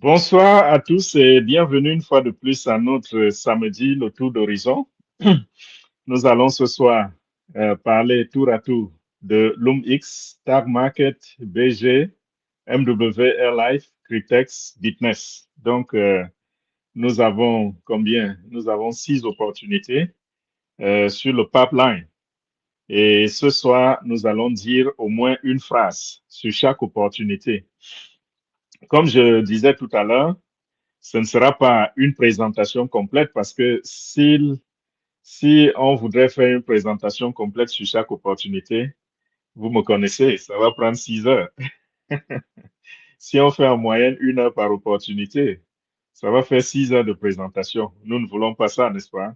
Bonsoir à tous et bienvenue une fois de plus à notre samedi, le tour d'horizon. Nous allons ce soir parler tour à tour de LoomX, Tag Market, BG, MW Airlife, Cryptex, Bitness. Donc, nous avons combien? Nous avons 6 opportunités sur le pipeline. Et ce soir, nous allons dire au moins une phrase sur chaque opportunité. Comme je disais tout à l'heure, ce ne sera pas une présentation complète parce que si on voudrait faire une présentation complète sur chaque opportunité, vous me connaissez, ça va prendre 6 heures. Si on fait en moyenne 1 heure par opportunité, ça va faire 6 heures de présentation. Nous ne voulons pas ça, n'est-ce pas?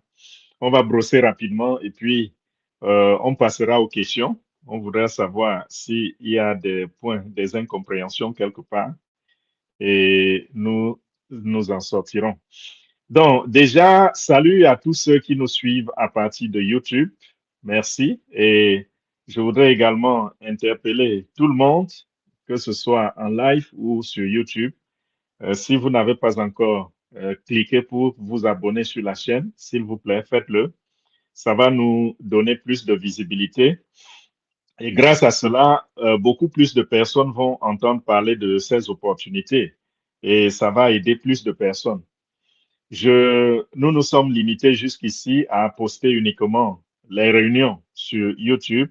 On va brosser rapidement et puis on passera aux questions. On voudrait savoir s'il y a des points, des incompréhensions quelque part et nous en sortirons. Donc, déjà, salut à tous ceux qui nous suivent à partir de YouTube. Merci. Et je voudrais également interpeller tout le monde, que ce soit en live ou sur YouTube. Si vous n'avez pas encore cliqué pour vous abonner sur la chaîne, s'il vous plaît, faites-le. Ça va nous donner plus de visibilité. Et grâce à cela, beaucoup plus de personnes vont entendre parler de ces opportunités. Et ça va aider plus de personnes. Nous nous sommes limités jusqu'ici à poster uniquement les réunions sur YouTube.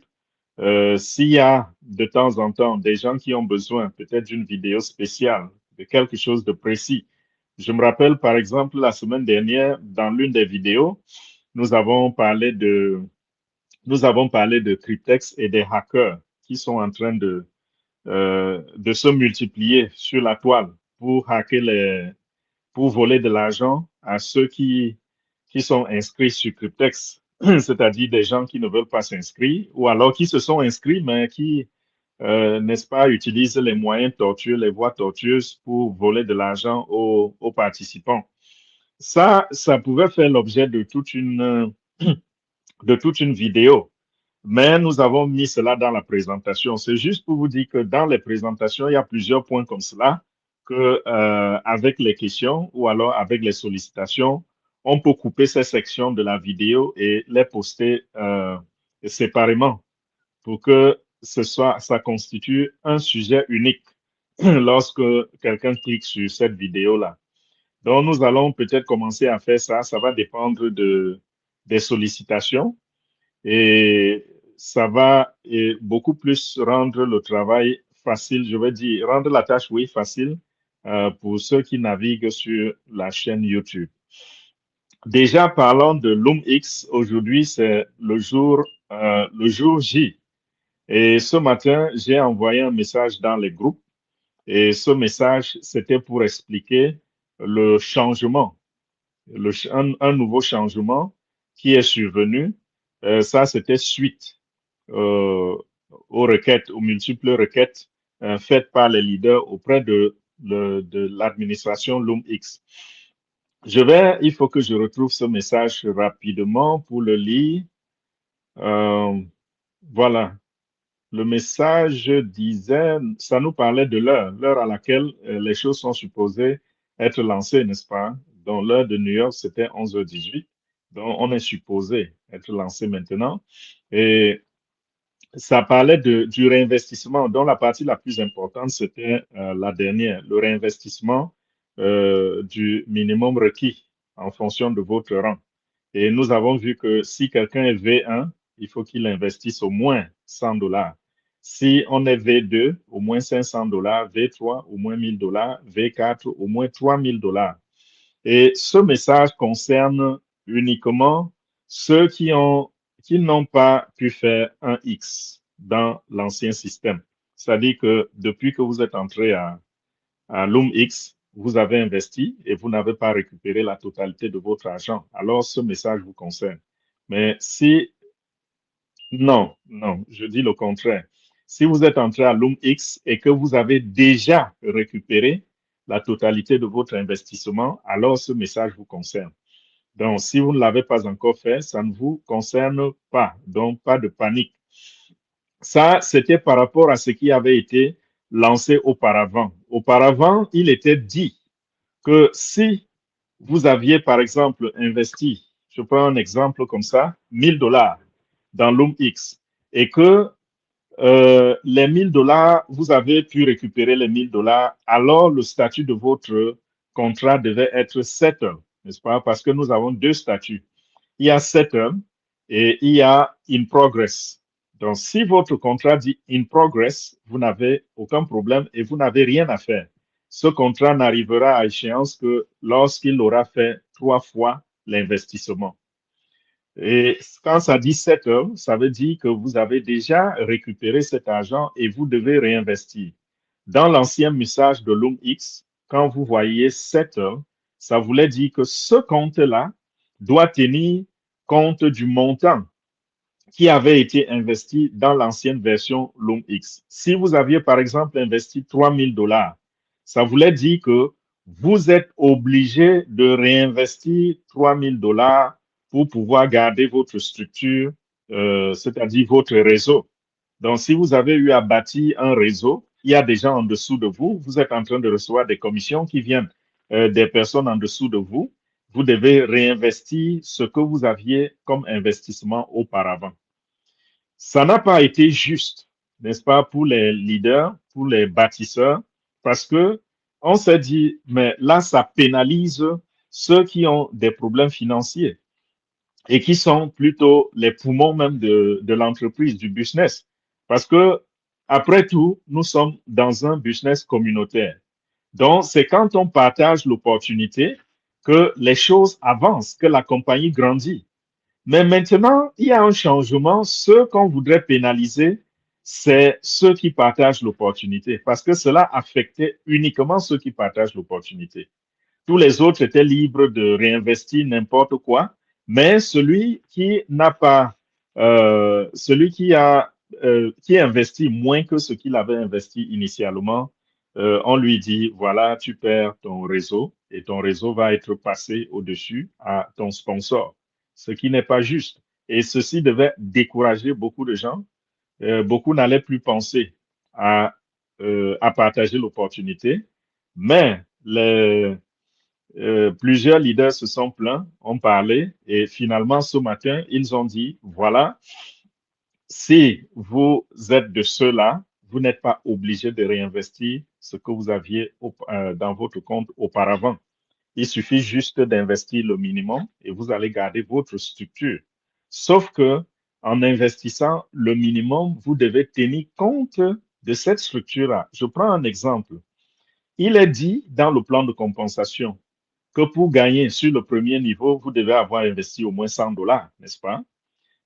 S'il y a de temps en temps des gens qui ont besoin peut-être d'une vidéo spéciale, de quelque chose de précis. Je me rappelle par exemple la semaine dernière, dans l'une des vidéos, nous avons parlé de, nous avons parlé de Cryptex et des hackers qui sont en train de se multiplier sur la toile pour hacker pour voler de l'argent à ceux qui sont inscrits sur Cryptex, c'est-à-dire des gens qui ne veulent pas s'inscrire ou alors qui se sont inscrits mais qui, n'est-ce pas, utilisent les moyens tortueux, les voies tortueuses pour voler de l'argent aux participants. Ça pouvait faire l'objet de toute une vidéo, mais nous avons mis cela dans la présentation. C'est juste pour vous dire que dans les présentations, il y a plusieurs points comme cela que avec les questions ou alors avec les sollicitations, on peut couper ces sections de la vidéo et les poster séparément pour que ça constitue un sujet unique lorsque quelqu'un clique sur cette vidéo-là. Donc, nous allons peut-être commencer à faire ça. Ça va dépendre des sollicitations et ça va beaucoup plus rendre le travail facile, je veux dire, rendre la tâche, oui, facile pour ceux qui naviguent sur la chaîne YouTube. Déjà, parlons de LoomX. Aujourd'hui, c'est le jour J. Et ce matin, j'ai envoyé un message dans les groupes. Et ce message, c'était pour expliquer le changement, un nouveau changement qui est survenu. Ça, c'était suite euh, aux requêtes, aux multiples requêtes faites par les leaders auprès de l'administration LoomX. Il faut que je retrouve ce message rapidement pour le lire. Euh, voilà. Le message disait, ça nous parlait de l'heure à laquelle les choses sont supposées être lancées, n'est-ce pas? Dans l'heure de New York, c'était 11h18. Donc, on est supposé être lancé maintenant. Et ça parlait du réinvestissement, dont la partie la plus importante, c'était la dernière, le réinvestissement du minimum requis en fonction de votre rang. Et nous avons vu que si quelqu'un est V1, il faut qu'il investisse au moins $100. Si on est V2, au moins $500, V3, au moins $1000, V4, au moins $3000. Et ce message concerne uniquement ceux qui n'ont pas pu faire un X dans l'ancien système. C'est-à-dire que depuis que vous êtes entré à LoomX, vous avez investi et vous n'avez pas récupéré la totalité de votre argent. Alors, ce message vous concerne. Mais si, non, je dis le contraire. Si vous êtes entré à LoomX et que vous avez déjà récupéré la totalité de votre investissement, alors ce message vous concerne. Donc, si vous ne l'avez pas encore fait, ça ne vous concerne pas. Donc, pas de panique. Ça, c'était par rapport à ce qui avait été lancé auparavant. Auparavant, il était dit que si vous aviez, par exemple, investi, je prends un exemple comme ça, 1000 dollars dans LoomX et que les 1000 dollars, vous avez pu récupérer les 1000 dollars, alors le statut de votre contrat devait être settle, n'est-ce pas? Parce que nous avons deux statuts. Il y a settle et il y a in progress. Donc, si votre contrat dit in progress, vous n'avez aucun problème et vous n'avez rien à faire. Ce contrat n'arrivera à échéance que lorsqu'il aura fait 3 fois l'investissement. Et quand ça dit settle, ça veut dire que vous avez déjà récupéré cet argent et vous devez réinvestir. Dans l'ancien message de LoomX, quand vous voyez settle, ça voulait dire que ce compte-là doit tenir compte du montant qui avait été investi dans l'ancienne version LoomX. Si vous aviez, par exemple, investi 3000 dollars, ça voulait dire que vous êtes obligé de réinvestir 3000 dollars pour pouvoir garder votre structure, c'est-à-dire votre réseau. Donc, si vous avez eu à bâtir un réseau, il y a des gens en dessous de vous, vous êtes en train de recevoir des commissions qui viennent des personnes en dessous de vous, vous devez réinvestir ce que vous aviez comme investissement auparavant. Ça n'a pas été juste, n'est-ce pas, pour les leaders, pour les bâtisseurs, parce que on s'est dit, mais là, ça pénalise ceux qui ont des problèmes financiers et qui sont plutôt les poumons même de l'entreprise, du business. Parce que, après tout, nous sommes dans un business communautaire. Donc, c'est quand on partage l'opportunité que les choses avancent, que la compagnie grandit. Mais maintenant, il y a un changement. Ceux qu'on voudrait pénaliser, c'est ceux qui partagent l'opportunité, parce que cela affectait uniquement ceux qui partagent l'opportunité. Tous les autres étaient libres de réinvestir n'importe quoi, mais celui qui n'a pas, celui qui investit moins que ce qu'il avait investi initialement, on lui dit, voilà, tu perds ton réseau et ton réseau va être passé au-dessus à ton sponsor, ce qui n'est pas juste. Et ceci devait décourager beaucoup de gens. Beaucoup n'allaient plus penser à partager l'opportunité, mais plusieurs leaders se sont plaints, ont parlé, et finalement, ce matin, ils ont dit, voilà, si vous êtes de ceux-là, vous n'êtes pas obligé de réinvestir ce que vous aviez dans votre compte auparavant. Il suffit juste d'investir le minimum et vous allez garder votre structure. Sauf que en investissant le minimum, vous devez tenir compte de cette structure-là. Je prends un exemple. Il est dit dans le plan de compensation que pour gagner sur le premier niveau, vous devez avoir investi au moins 100 dollars, n'est-ce pas?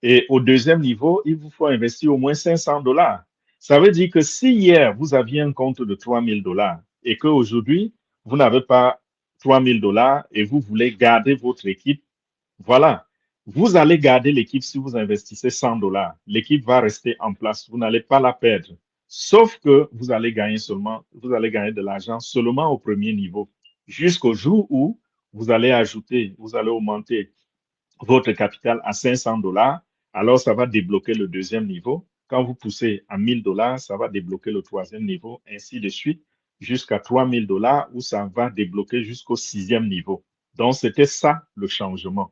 Et au deuxième niveau, il vous faut investir au moins 500 dollars. Ça veut dire que si hier, vous aviez un compte de 3000 dollars et qu'aujourd'hui, vous n'avez pas 3000 dollars et vous voulez garder votre équipe, voilà. Vous allez garder l'équipe si vous investissez 100 dollars. L'équipe va rester en place. Vous n'allez pas la perdre. Sauf que vous allez gagner vous allez gagner de l'argent seulement au premier niveau. Jusqu'au jour où vous allez augmenter votre capital à 500 dollars. Alors, ça va débloquer le deuxième niveau. Quand vous poussez à 1000 dollars, ça va débloquer le troisième niveau, ainsi de suite, jusqu'à 3000 dollars, où ça va débloquer jusqu'au sixième niveau. Donc, c'était ça le changement.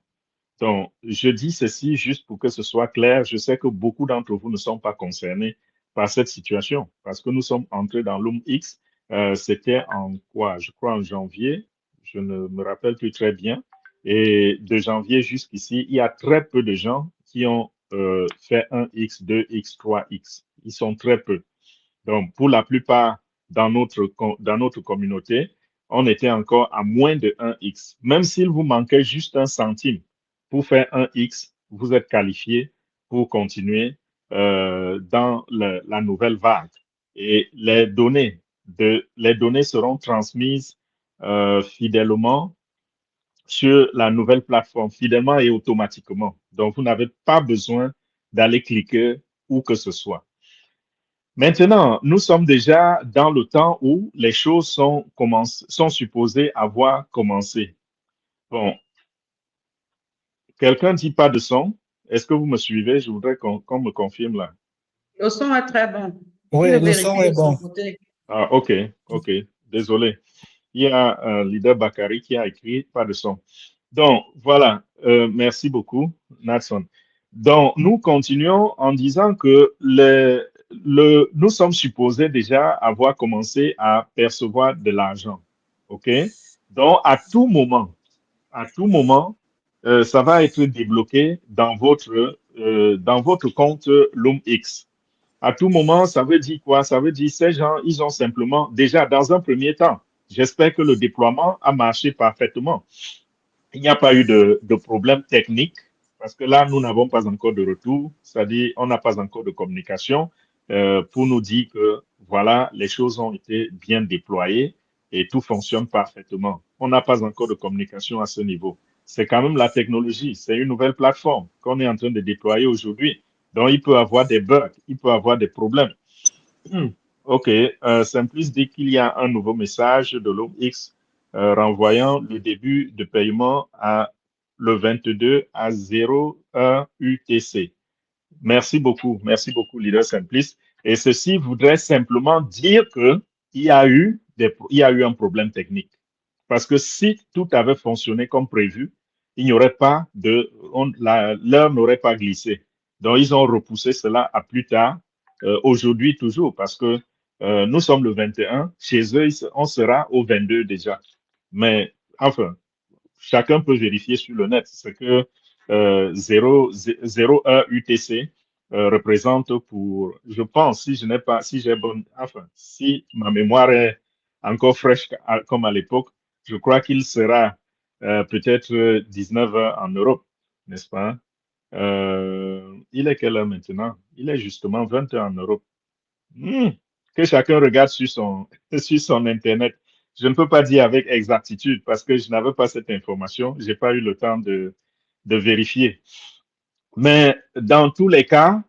Donc, je dis ceci juste pour que ce soit clair. Je sais que beaucoup d'entre vous ne sont pas concernés par cette situation parce que nous sommes entrés dans LoomX. C'était en quoi? Je crois en janvier. Je ne me rappelle plus très bien. Et de janvier jusqu'ici, il y a très peu de gens qui ont fait 1X, 2X, 3X. Ils sont très peu. Donc, pour la plupart dans notre communauté, on était encore à moins de 1X. Même s'il vous manquait juste un centime pour faire 1X, vous êtes qualifié pour continuer dans la nouvelle vague. Et les données seront transmises fidèlement sur la nouvelle plateforme, fidèlement et automatiquement. Donc, vous n'avez pas besoin d'aller cliquer où que ce soit. Maintenant, nous sommes déjà dans le temps où les choses sont supposées avoir commencé. Bon, quelqu'un dit pas de son. Est-ce que vous me suivez? Je voudrais qu'on me confirme là. Le son est très bon. Oui, Le le son vérifie est de son bon. côté. Ah, ok, désolé. Il y a leader Bakary qui a écrit pas de son. Donc, voilà. Merci beaucoup, Natson. Donc, nous continuons en disant que nous sommes supposés déjà avoir commencé à percevoir de l'argent. OK? Donc, à tout moment, ça va être débloqué dans votre compte LoomX. À tout moment, ça veut dire quoi? Ça veut dire ces gens, ils ont simplement, déjà dans un premier temps, j'espère que le déploiement a marché parfaitement. Il n'y a pas eu de problème technique parce que là, nous n'avons pas encore de retour, c'est-à-dire on n'a pas encore de communication pour nous dire que voilà, les choses ont été bien déployées et tout fonctionne parfaitement. On n'a pas encore de communication à ce niveau. C'est quand même la technologie, c'est une nouvelle plateforme qu'on est en train de déployer aujourd'hui. Donc, il peut avoir des bugs, il peut avoir des problèmes. Hmm. OK. Simplice dit qu'il y a un nouveau message de l'OMX renvoyant le début de paiement à le 22 à 01 UTC. Merci beaucoup, leader Simplice. Et ceci voudrait simplement dire que il y a eu un problème technique. Parce que si tout avait fonctionné comme prévu, il n'y aurait pas l'heure n'aurait pas glissé. Donc, ils ont repoussé cela à plus tard, aujourd'hui toujours, parce que nous sommes le 21, chez eux, on sera au 22 déjà. Mais, enfin, chacun peut vérifier sur le net ce que 0,1 UTC représente pour, je pense, si je n'ai pas, si j'ai bonne, enfin, si ma mémoire est encore fraîche comme à l'époque, je crois qu'il sera peut-être 19 heures en Europe, n'est-ce pas? Il est quelle heure maintenant? Il est justement 20 heures en Europe. Hmm. Que chacun regarde sur sur son Internet. Je ne peux pas dire avec exactitude parce que je n'avais pas cette information. J'ai pas eu le temps de vérifier. Mais dans tous les cas,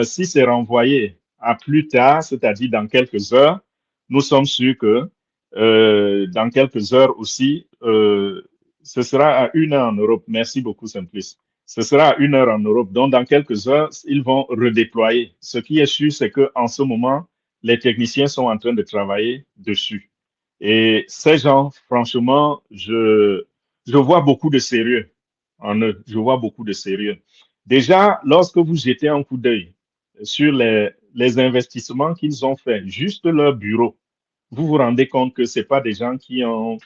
si c'est renvoyé à plus tard, c'est-à-dire dans quelques heures, nous sommes sûrs que dans quelques heures aussi, ce sera à 1 heure en Europe. Merci beaucoup, Simplice. Ce sera à 1 heure en Europe. Donc, dans quelques heures, ils vont redéployer. Ce qui est sûr, c'est qu'en ce moment, les techniciens sont en train de travailler dessus. Et ces gens, franchement, je vois beaucoup de sérieux en eux. Je vois beaucoup de sérieux. Déjà, lorsque vous jetez un coup d'œil sur les investissements qu'ils ont faits, juste leur bureau, vous vous rendez compte que ce pas des gens qui ont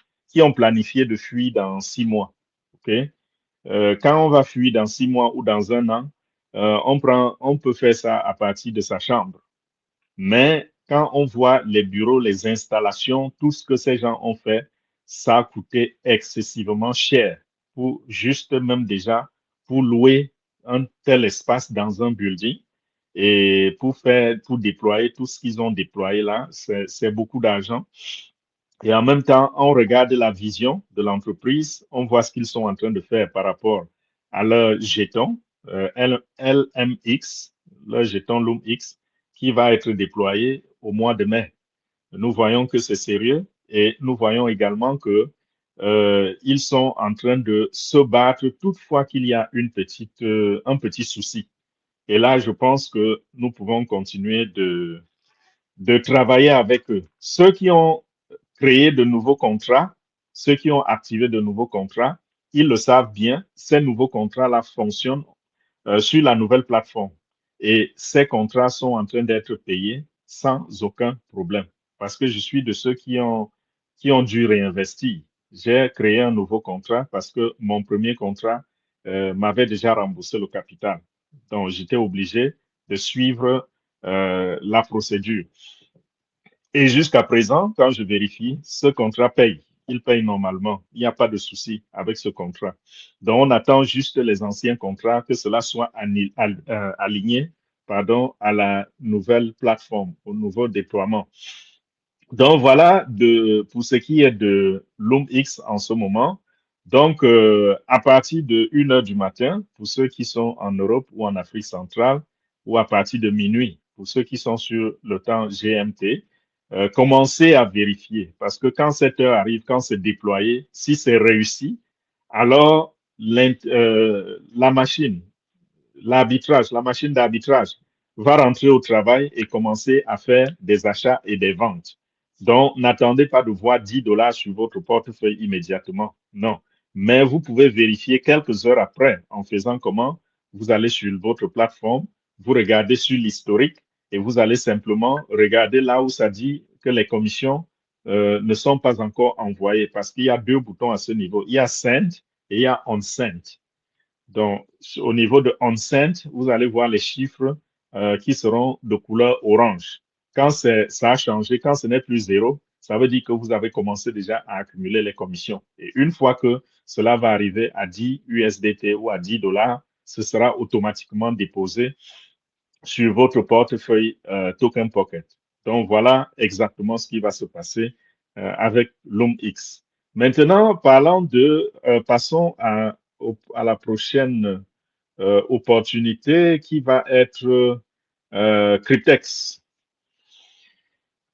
planifié de fuir dans 6 mois. OK? Quand on va fuir dans 6 mois ou dans un an, on peut faire ça à partir de sa chambre. Mais quand on voit les bureaux, les installations, tout ce que ces gens ont fait, ça a coûté excessivement cher pour juste même déjà pour louer un tel espace dans un building et pour déployer tout ce qu'ils ont déployé là, c'est beaucoup d'argent. Et en même temps, on regarde la vision de l'entreprise, on voit ce qu'ils sont en train de faire par rapport à leur jeton LMX, leur jeton LoomX, qui va être déployé au mois de mai. Nous voyons que c'est sérieux et nous voyons également que ils sont en train de se battre toutefois qu'il y a un petit souci. Et là, je pense que nous pouvons continuer de travailler avec eux. Ceux qui ont créé de nouveaux contrats, ceux qui ont activé de nouveaux contrats, ils le savent bien, ces nouveaux contrats-là fonctionnent sur la nouvelle plateforme. Et ces contrats sont en train d'être payés sans aucun problème. Parce que je suis de ceux qui ont dû réinvestir. J'ai créé un nouveau contrat parce que mon premier contrat m'avait déjà remboursé le capital. Donc, j'étais obligé de suivre la procédure. Et jusqu'à présent, quand je vérifie, ce contrat paye. Il paye normalement. Il n'y a pas de souci avec ce contrat. Donc, on attend juste les anciens contrats, que cela soit aligné à la nouvelle plateforme, au nouveau déploiement. Donc, voilà pour ce qui est de LoomX en ce moment. Donc, à partir de 1 heure du matin, pour ceux qui sont en Europe ou en Afrique centrale, ou à partir de minuit, pour ceux qui sont sur le temps GMT, commencez à vérifier. Parce que quand cette heure arrive, quand c'est déployé, si c'est réussi, alors la machine, la machine d'arbitrage va rentrer au travail et commencer à faire des achats et des ventes. Donc, n'attendez pas de voir 10 dollars sur votre portefeuille immédiatement. Non. Mais vous pouvez vérifier quelques heures après en faisant comment? Vous allez sur votre plateforme, vous regardez sur l'historique et vous allez simplement regarder là où ça dit que les commissions ne sont pas encore envoyées parce qu'il y a deux boutons à ce niveau. Il y a Send et il y a On Send. Donc, au niveau de On-Sent, vous allez voir les chiffres qui seront de couleur orange. Quand ça a changé, quand ce n'est plus zéro, ça veut dire que vous avez commencé déjà à accumuler les commissions. Et une fois que cela va arriver à 10 USDT ou à 10 dollars, ce sera automatiquement déposé sur votre portefeuille Token Pocket. Donc, voilà exactement ce qui va se passer avec LUMX. Maintenant, passons à la prochaine opportunité qui va être Cryptex.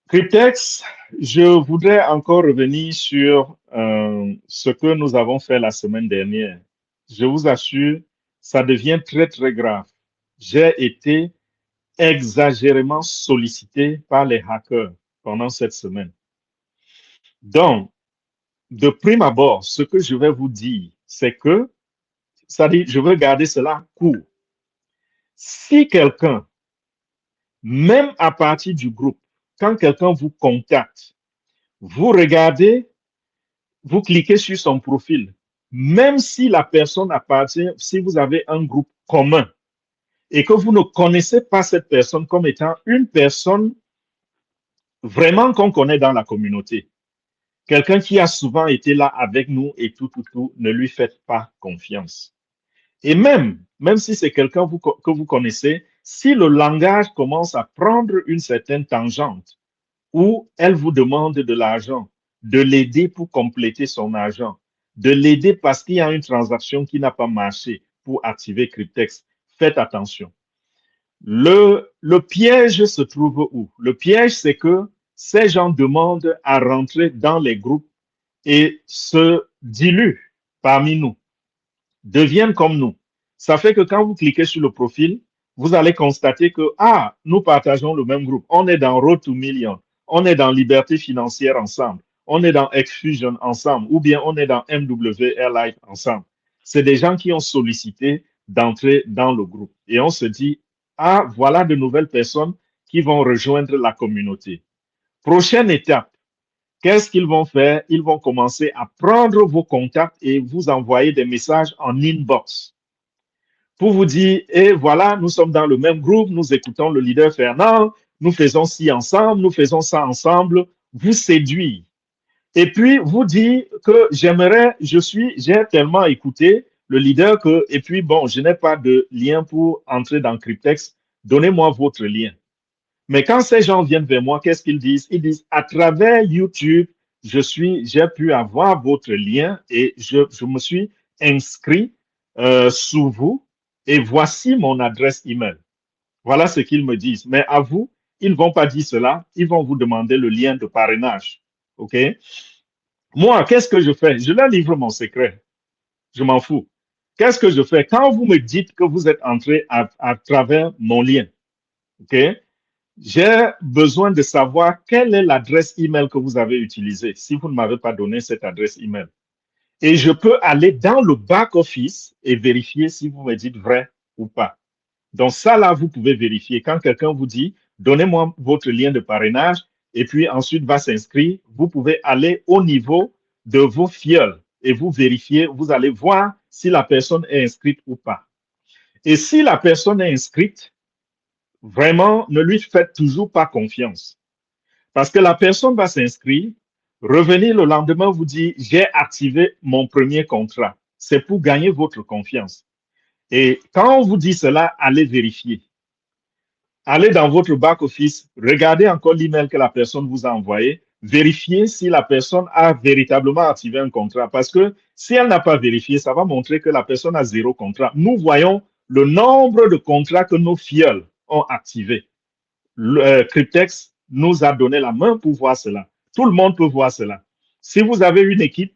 Cryptex, je voudrais encore revenir sur ce que nous avons fait la semaine dernière. Je vous assure, ça devient très, très grave. J'ai été exagérément sollicité par les hackers pendant cette semaine. Donc, de prime abord, ce que je vais vous dire, c'est que, ça dit, je veux garder cela court. Si quelqu'un, même à partir du groupe, quand quelqu'un vous contacte, vous regardez, vous cliquez sur son profil, même si la personne appartient, si vous avez un groupe commun et que vous ne connaissez pas cette personne comme étant une personne vraiment qu'on connaît dans la communauté, quelqu'un qui a souvent été là avec nous et tout, ne lui faites pas confiance. Et même si c'est quelqu'un que vous connaissez, si le langage commence à prendre une certaine tangente où elle vous demande de l'argent, de l'aider pour compléter son argent, de l'aider parce qu'il y a une transaction qui n'a pas marché pour activer Cryptex, faites attention. Le piège se trouve où? Le piège, c'est que ces gens demandent à rentrer dans les groupes et se diluent parmi nous, deviennent comme nous. Ça fait que quand vous cliquez sur le profil, vous allez constater que, ah, nous partageons le même groupe. On est dans Road to Million. On est dans Liberté financière ensemble. On est dans Xfusion ensemble. Ou bien on est dans MWR Life ensemble. C'est des gens qui ont sollicité d'entrer dans le groupe. Et on se dit, ah, voilà de nouvelles personnes qui vont rejoindre la communauté. Prochaine étape, qu'est-ce qu'ils vont faire? Ils vont commencer à prendre vos contacts et vous envoyer des messages en inbox pour vous dire, et voilà, nous sommes dans le même groupe, nous écoutons le leader Fernand, nous faisons ci ensemble, nous faisons ça ensemble, vous séduire. Et puis, vous dire que j'ai tellement écouté le leader que, et puis bon, je n'ai pas de lien pour entrer dans Cryptex, donnez-moi votre lien. Mais quand ces gens viennent vers moi, qu'est-ce qu'ils disent? Ils disent, à travers YouTube, j'ai pu avoir votre lien et je me suis inscrit sous vous et voici mon adresse email. Voilà ce qu'ils me disent. Mais à vous, ils ne vont pas dire cela. Ils vont vous demander le lien de parrainage. OK? Moi, qu'est-ce que je fais? Je leur livre mon secret. Je m'en fous. Qu'est-ce que je fais? Quand vous me dites que vous êtes entré à travers mon lien, OK? J'ai besoin de savoir quelle est l'adresse email que vous avez utilisée si vous ne m'avez pas donné cette adresse email. Et je peux aller dans le back-office et vérifier si vous me dites vrai ou pas. Donc ça, là, vous pouvez vérifier. Quand quelqu'un vous dit, donnez-moi votre lien de parrainage, et puis ensuite va s'inscrire, vous pouvez aller au niveau de vos fioles et vous vérifiez, vous allez voir si la personne est inscrite ou pas. Et si la personne est inscrite, vraiment, ne lui faites toujours pas confiance. Parce que la personne va s'inscrire, revenir le lendemain, vous dire, j'ai activé mon premier contrat. C'est pour gagner votre confiance. Et quand on vous dit cela, allez vérifier. Allez dans votre back-office, regardez encore l'email que la personne vous a envoyé, vérifiez si la personne a véritablement activé un contrat. Parce que si elle n'a pas vérifié, ça va montrer que la personne a zéro contrat. Nous voyons le nombre de contrats que nos fioles ont activés. Cryptex nous a donné la main pour voir cela. Tout le monde peut voir cela. Si vous avez une équipe,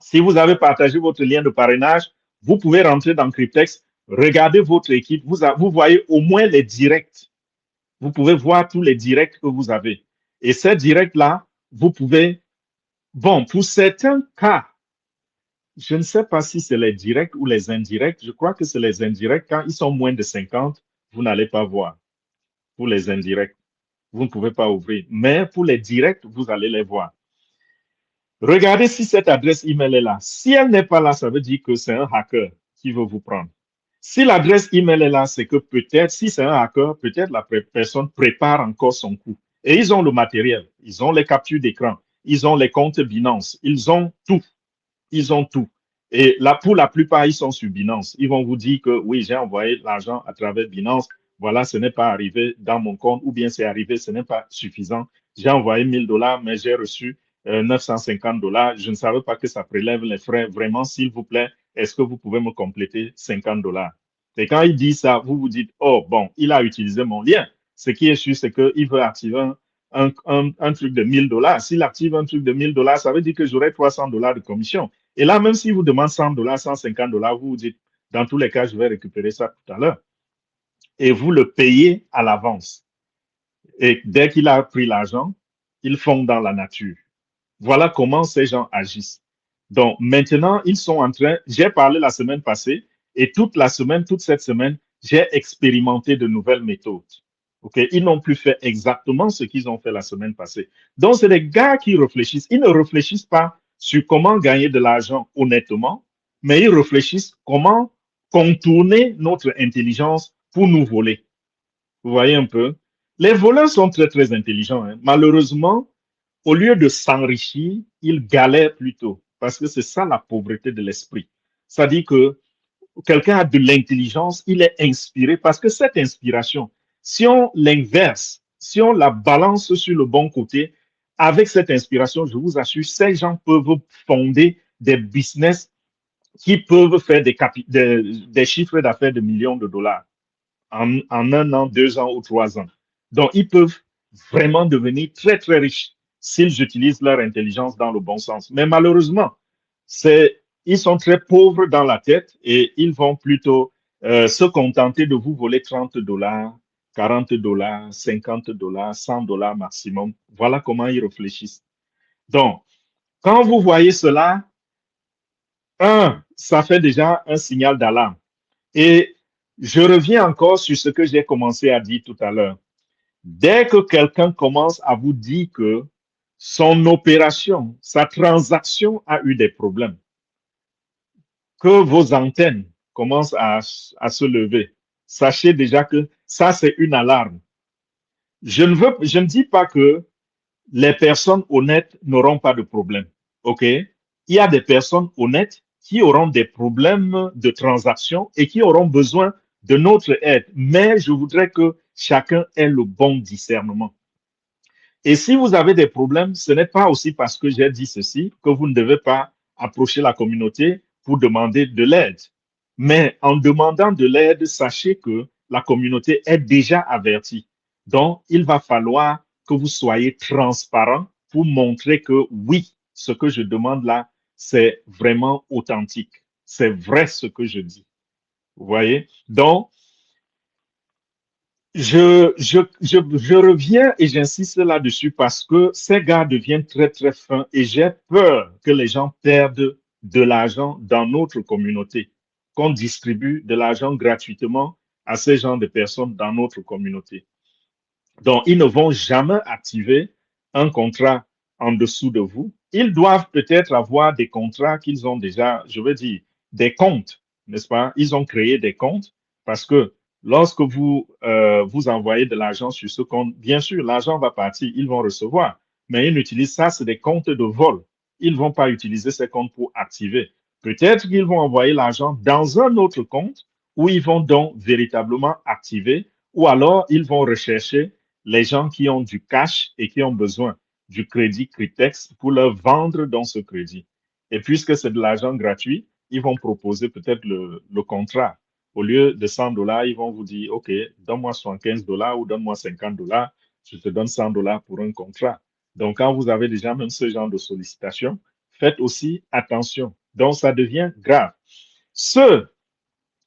si vous avez partagé votre lien de parrainage, vous pouvez rentrer dans Cryptex, regarder votre équipe, vous voyez au moins les directs. Vous pouvez voir tous les directs que vous avez. Et ces directs-là, vous pouvez, bon, pour certains cas, je ne sais pas si c'est les directs ou les indirects. Je crois que c'est les indirects. Quand ils sont moins de 50, vous n'allez pas voir. Pour les indirects, vous ne pouvez pas ouvrir. Mais pour les directs, vous allez les voir. Regardez si cette adresse email est là. Si elle n'est pas là, ça veut dire que c'est un hacker qui veut vous prendre. Si l'adresse email est là, c'est que peut-être, si c'est un hacker, peut-être la personne prépare encore son coup. Et ils ont le matériel, ils ont les captures d'écran, ils ont les comptes Binance, ils ont tout. Ils ont tout. Et là, pour la plupart, ils sont sur Binance. Ils vont vous dire que oui, j'ai envoyé l'argent à travers Binance. Voilà, ce n'est pas arrivé dans mon compte, ou bien c'est arrivé, ce n'est pas suffisant. J'ai envoyé 1000 $, mais j'ai reçu 950 $. Je ne savais pas que ça prélève les frais. Vraiment, s'il vous plaît, est-ce que vous pouvez me compléter 50 $? Et quand il dit ça, vous vous dites, oh, bon, il a utilisé mon lien. Ce qui est sûr, c'est qu'il veut activer un truc de 1000 $. S'il active un truc de 1000 $, ça veut dire que j'aurai 300 $ de commission. Et là, même s'il vous demande 100 $, 150 $, vous vous dites, dans tous les cas, je vais récupérer ça tout à l'heure. Et vous le payez à l'avance. Et dès qu'il a pris l'argent, ils font dans la nature. Voilà comment ces gens agissent. Donc maintenant, ils sont en train, j'ai parlé la semaine passée, et toute la semaine, toute cette semaine, j'ai expérimenté de nouvelles méthodes. Okay? Ils n'ont plus fait exactement ce qu'ils ont fait la semaine passée. Donc, c'est des gars qui réfléchissent. Ils ne réfléchissent pas sur comment gagner de l'argent honnêtement, mais ils réfléchissent comment contourner notre intelligence pour nous voler. Vous voyez un peu? Les voleurs sont très, très intelligents. Hein. Malheureusement, au lieu de s'enrichir, ils galèrent plutôt. Parce que c'est ça la pauvreté de l'esprit. C'est-à-dire que quelqu'un a de l'intelligence, il est inspiré parce que cette inspiration, si on l'inverse, si on la balance sur le bon côté, avec cette inspiration, je vous assure, ces gens peuvent fonder des business qui peuvent faire des chiffres d'affaires de millions de dollars en 1 an, 2 ans ou 3 ans. Donc, ils peuvent vraiment devenir très, très riches s'ils utilisent leur intelligence dans le bon sens. Mais malheureusement, ils sont très pauvres dans la tête et ils vont plutôt se contenter de vous voler 30 $, 40 $, 50 $, 100 $ maximum. Voilà comment ils réfléchissent. Donc, quand vous voyez cela, ça fait déjà un signal d'alarme. Et je reviens encore sur ce que j'ai commencé à dire tout à l'heure. Dès que quelqu'un commence à vous dire que son opération, sa transaction a eu des problèmes, que vos antennes commencent à se lever, sachez déjà que ça, c'est une alarme. Je ne dis pas que les personnes honnêtes n'auront pas de problème. OK? Il y a des personnes honnêtes qui auront des problèmes de transaction et qui auront besoin de notre aide. Mais je voudrais que chacun ait le bon discernement. Et si vous avez des problèmes, ce n'est pas aussi parce que j'ai dit ceci que vous ne devez pas approcher la communauté pour demander de l'aide. Mais en demandant de l'aide, sachez que la communauté est déjà avertie. Donc, il va falloir que vous soyez transparent pour montrer que oui, ce que je demande là, c'est vraiment authentique. C'est vrai ce que je dis. Vous voyez? Donc, je reviens et j'insiste là-dessus parce que ces gars deviennent très, très fins et j'ai peur que les gens perdent de l'argent dans notre communauté, qu'on distribue de l'argent gratuitement à ces gens de personnes dans notre communauté. Donc, ils ne vont jamais activer un contrat en dessous de vous. Ils doivent peut-être avoir des contrats qu'ils ont déjà, je veux dire, des comptes, n'est-ce pas? Ils ont créé des comptes parce que lorsque vous envoyez de l'argent sur ce compte, bien sûr, l'argent va partir, ils vont recevoir, mais ils utilisent ça, c'est des comptes de vol. Ils ne vont pas utiliser ces comptes pour activer. Peut-être qu'ils vont envoyer l'argent dans un autre compte où ils vont donc véritablement activer, ou alors ils vont rechercher les gens qui ont du cash et qui ont besoin du crédit Critex pour leur vendre dans ce crédit. Et puisque c'est de l'argent gratuit, ils vont proposer peut-être le contrat. Au lieu de 100 $, ils vont vous dire, OK, donne-moi 75 $ ou donne-moi 50 $, je te donne 100 $ pour un contrat. Donc, quand vous avez déjà même ce genre de sollicitation, faites aussi attention. Donc, ça devient grave. Ceux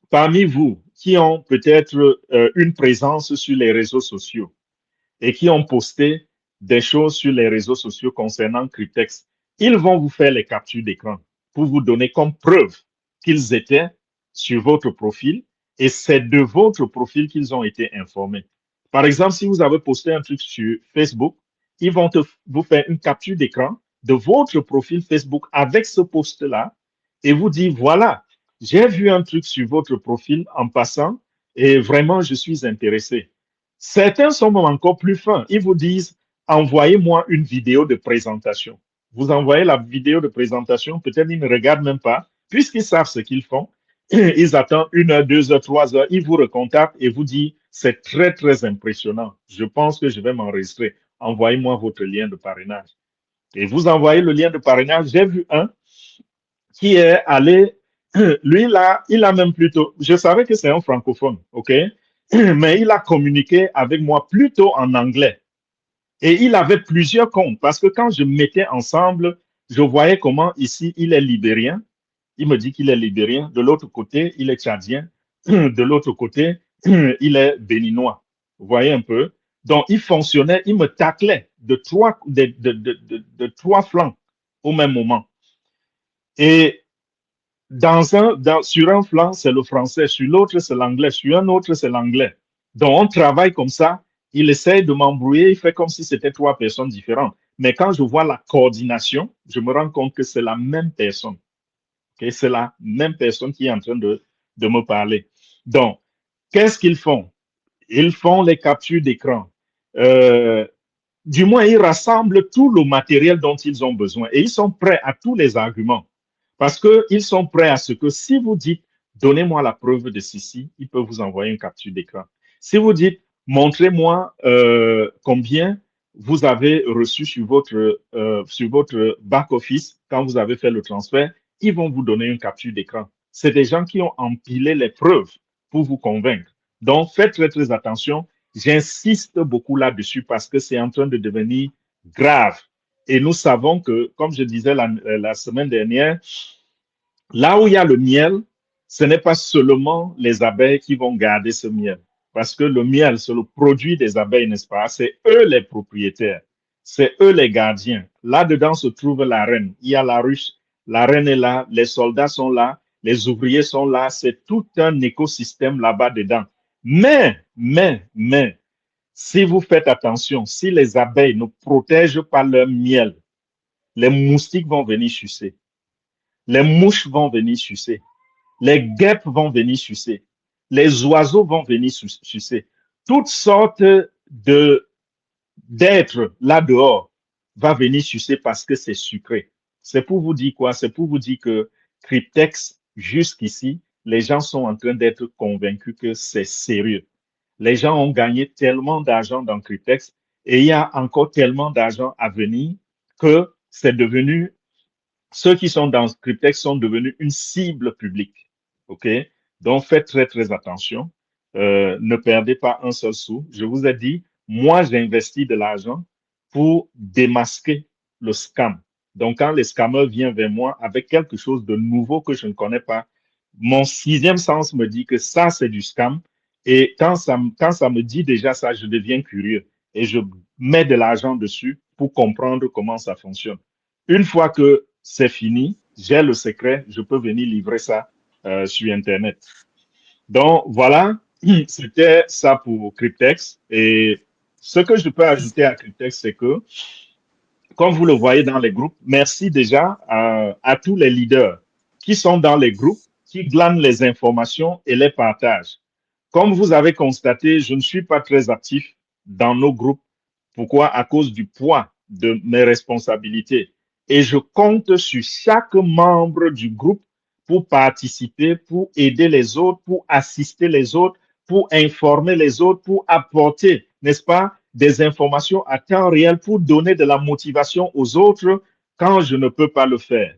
parmi vous qui ont peut-être une présence sur les réseaux sociaux, et qui ont posté des choses sur les réseaux sociaux concernant Cryptex, ils vont vous faire les captures d'écran pour vous donner comme preuve qu'ils étaient sur votre profil et c'est de votre profil qu'ils ont été informés. Par exemple, si vous avez posté un truc sur Facebook, ils vont vous faire une capture d'écran de votre profil Facebook avec ce post-là et vous dire, voilà, j'ai vu un truc sur votre profil en passant et vraiment, je suis intéressé. Certains sont même encore plus fins. Ils vous disent, envoyez-moi une vidéo de présentation. Vous envoyez la vidéo de présentation, peut-être ils ne regardent même pas, puisqu'ils savent ce qu'ils font. Ils attendent 1 heure, 2 heures, 3 heures, ils vous recontactent et vous disent, c'est très, très impressionnant. Je pense que je vais m'enregistrer. Envoyez-moi votre lien de parrainage. Et vous envoyez le lien de parrainage. J'ai vu un qui est allé, lui, là, il a même plutôt, je savais que c'est un francophone, OK? Mais il a communiqué avec moi plutôt en anglais. Et il avait plusieurs comptes parce que quand je mettais ensemble, je voyais comment ici, il est libérien. Il me dit qu'il est libérien. De l'autre côté, il est tchadien. De l'autre côté, il est béninois. Vous voyez un peu? Donc, il fonctionnait, il me taclait de trois flancs au même moment. Et sur un flanc, c'est le français, sur l'autre, c'est l'anglais, sur un autre, c'est l'anglais. Donc, on travaille comme ça. Il essaye de m'embrouiller, il fait comme si c'était trois personnes différentes. Mais quand je vois la coordination, je me rends compte que c'est la même personne. Okay? C'est la même personne qui est en train de me parler. Donc, qu'est-ce qu'ils font? Ils font les captures d'écran. Du moins, ils rassemblent tout le matériel dont ils ont besoin et ils sont prêts à tous les arguments. Parce qu'ils sont prêts à ce que si vous dites, donnez-moi la preuve de ceci, ils peuvent vous envoyer une capture d'écran. Si vous dites, montrez-moi combien vous avez reçu sur votre back-office quand vous avez fait le transfert, ils vont vous donner une capture d'écran. C'est des gens qui ont empilé les preuves pour vous convaincre. Donc, faites très, très attention. J'insiste beaucoup là-dessus parce que c'est en train de devenir grave. Et nous savons que, comme je disais la semaine dernière, là où il y a le miel, ce n'est pas seulement les abeilles qui vont garder ce miel. Parce que le miel, c'est le produit des abeilles, n'est-ce pas? C'est eux les propriétaires. C'est eux les gardiens. Là-dedans se trouve la reine. Il y a la ruche. La reine est là. Les soldats sont là. Les ouvriers sont là. C'est tout un écosystème là-bas dedans. Mais, si vous faites attention, si les abeilles ne protègent pas leur miel, les moustiques vont venir sucer. Les mouches vont venir sucer. Les guêpes vont venir sucer. Les oiseaux vont venir sucer. Toutes sortes d'êtres là dehors vont venir sucer parce que c'est sucré. C'est pour vous dire quoi? C'est pour vous dire que Cryptex, jusqu'ici, les gens sont en train d'être convaincus que c'est sérieux. Les gens ont gagné tellement d'argent dans Cryptex et il y a encore tellement d'argent à venir que c'est devenu ceux qui sont dans Cryptex sont devenus une cible publique. OK? Donc, faites très, très attention. Ne perdez pas un seul sou. Je vous ai dit, moi, j'ai investi de l'argent pour démasquer le scam. Donc, quand les scammers viennent vers moi avec quelque chose de nouveau que je ne connais pas, mon sixième sens me dit que ça, c'est du scam. Et quand ça me dit déjà ça, je deviens curieux et je mets de l'argent dessus pour comprendre comment ça fonctionne. Une fois que c'est fini, j'ai le secret, je peux venir livrer ça sur Internet. Donc, voilà, c'était ça pour Cryptex. Et ce que je peux ajouter à Cryptex, c'est que, comme vous le voyez dans les groupes, merci déjà à tous les leaders qui sont dans les groupes, qui glanent les informations et les partagent. Comme vous avez constaté, je ne suis pas très actif dans nos groupes. Pourquoi? À cause du poids de mes responsabilités. Et je compte sur chaque membre du groupe pour participer, pour aider les autres, pour assister les autres, pour informer les autres, pour apporter, n'est-ce pas, des informations à temps réel, pour donner de la motivation aux autres quand je ne peux pas le faire.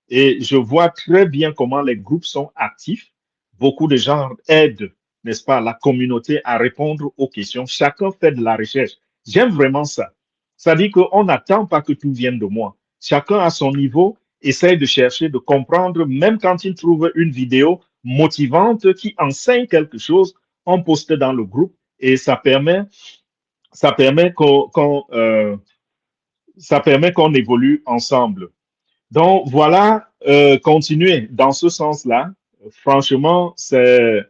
Et je vois très bien comment les groupes sont actifs. Beaucoup de gens aident, n'est-ce pas, la communauté à répondre aux questions. Chacun fait de la recherche. J'aime vraiment ça. Ça dit qu'on n'attend pas que tout vienne de moi. Chacun à son niveau essaye de chercher, de comprendre, même quand il trouve une vidéo motivante qui enseigne quelque chose, on poste dans le groupe et ça permet ça permet qu'on évolue ensemble. Donc voilà, continuer dans ce sens-là, franchement, c'est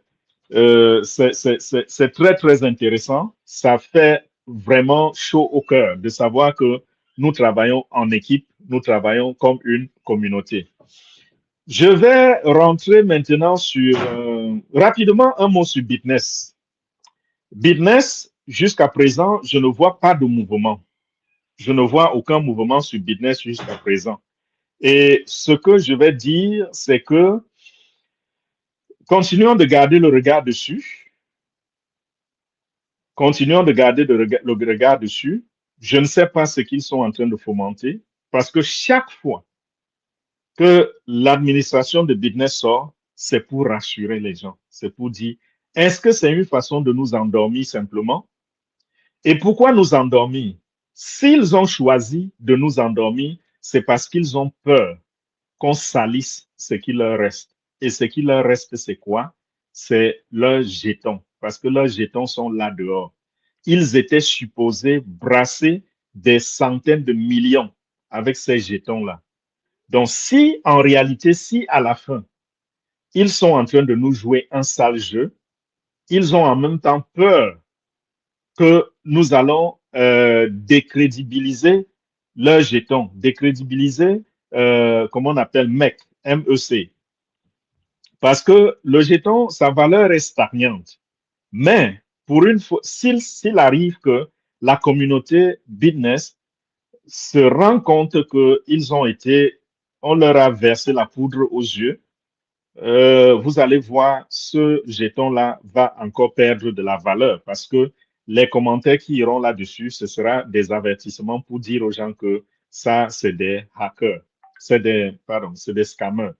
très, très intéressant. Ça fait vraiment chaud au cœur de savoir que nous travaillons en équipe, nous travaillons comme une communauté. Je vais rentrer maintenant sur, rapidement, un mot sur Bitness. Bitness, jusqu'à présent, je ne vois pas de mouvement. Je ne vois aucun mouvement sur Bitness jusqu'à présent. Et ce que je vais dire, c'est que continuons de garder le regard dessus. Continuons de garder le regard dessus. Je ne sais pas ce qu'ils sont en train de fomenter parce que chaque fois que l'administration de Bitness sort, c'est pour rassurer les gens. C'est pour dire, est-ce que c'est une façon de nous endormir simplement? Et pourquoi nous endormir? S'ils ont choisi de nous endormir, c'est parce qu'ils ont peur qu'on salisse ce qui leur reste. Et ce qui leur reste, c'est quoi? C'est leurs jetons, parce que leurs jetons sont là dehors. Ils étaient supposés brasser des centaines de millions avec ces jetons-là. Donc, si en réalité, si à la fin, ils sont en train de nous jouer un sale jeu, ils ont en même temps peur que nous allons décrédibiliser leurs jetons, décrédibiliser, comment on appelle MEC, MEC. Parce que le jeton, sa valeur est stagnante. Mais pour une fois, s'il arrive que la communauté Bitness se rend compte qu'ils ont été, on leur a versé la poudre aux yeux, vous allez voir, ce jeton-là va encore perdre de la valeur parce que les commentaires qui iront là-dessus, ce sera des avertissements pour dire aux gens que ça, c'est des hackers, c'est des scammers,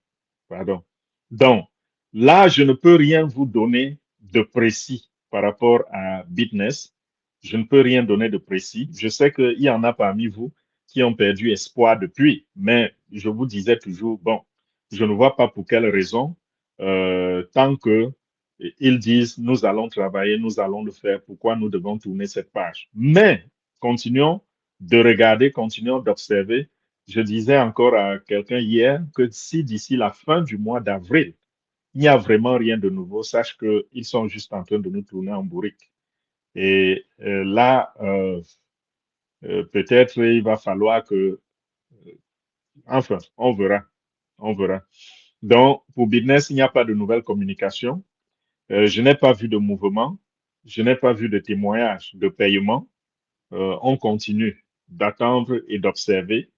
pardon. Donc, là, je ne peux rien vous donner de précis par rapport à Bitness. Je ne peux rien donner de précis. Je sais qu'il y en a parmi vous qui ont perdu espoir depuis, mais je vous disais toujours, bon, je ne vois pas pour quelle raison, tant que ils disent nous allons travailler, nous allons le faire, pourquoi nous devons tourner cette page. Mais continuons de regarder, continuons d'observer. Je disais encore à quelqu'un hier que si d'ici la fin du mois d'avril, il n'y a vraiment rien de nouveau, sache qu'ils sont juste en train de nous tourner en bourrique. Et là, peut-être il va falloir que, enfin, on verra, on verra. Donc, pour Business, il n'y a pas de nouvelle communication. Je n'ai pas vu de mouvement. Je n'ai pas vu de témoignage de paiement. On continue d'attendre et d'observer.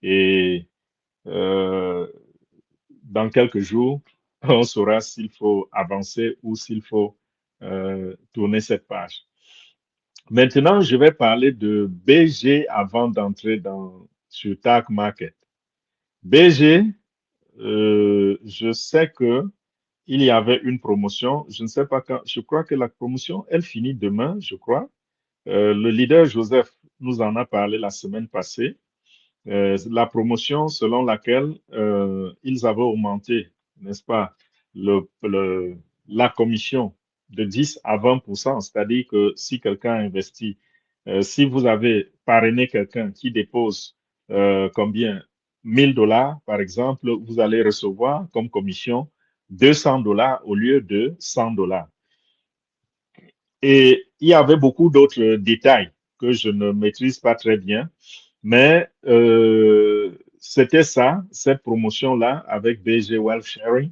Et euh, dans quelques jours, on saura s'il faut avancer ou s'il faut tourner cette page. Maintenant, je vais parler de BG avant d'entrer sur Tag Market. BG, je sais que il y avait une promotion. Je ne sais pas quand. Je crois que la promotion, elle finit demain, je crois. Le leader Joseph nous en a parlé la semaine passée. La promotion selon laquelle ils avaient augmenté, n'est-ce pas, la commission de 10 à 20%, c'est-à-dire que si quelqu'un investit, si vous avez parrainé quelqu'un qui dépose combien 1000 $ par exemple, vous allez recevoir comme commission 200 $ au lieu de 100 $. Et il y avait beaucoup d'autres détails que je ne maîtrise pas très bien, mais c'était ça, cette promotion-là avec BG Wealth Sharing.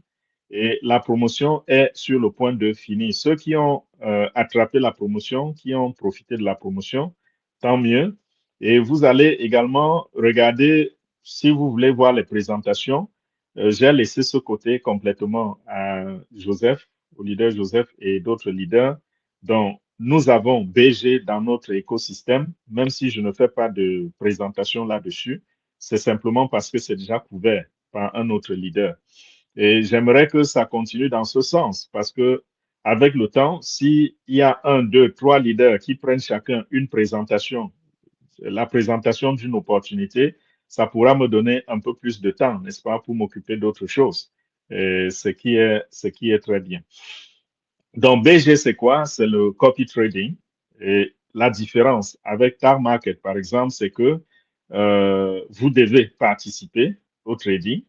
Et la promotion est sur le point de finir. Ceux qui ont attrapé la promotion, qui ont profité de la promotion, tant mieux. Et vous allez également regarder, si vous voulez voir les présentations, j'ai laissé ce côté complètement à Joseph, au leader Joseph et d'autres leaders. Donc, nous avons BG dans notre écosystème, même si je ne fais pas de présentation là-dessus, c'est simplement parce que c'est déjà couvert par un autre leader. Et j'aimerais que ça continue dans ce sens, parce que avec le temps, s'il y a un, deux, trois leaders qui prennent chacun une présentation, la présentation d'une opportunité, ça pourra me donner un peu plus de temps, n'est-ce pas, pour m'occuper d'autres choses, et ce qui est très bien. Donc, BG, c'est quoi? C'est le copy trading. Et la différence avec Tar Market, par exemple, c'est que vous devez participer au trading,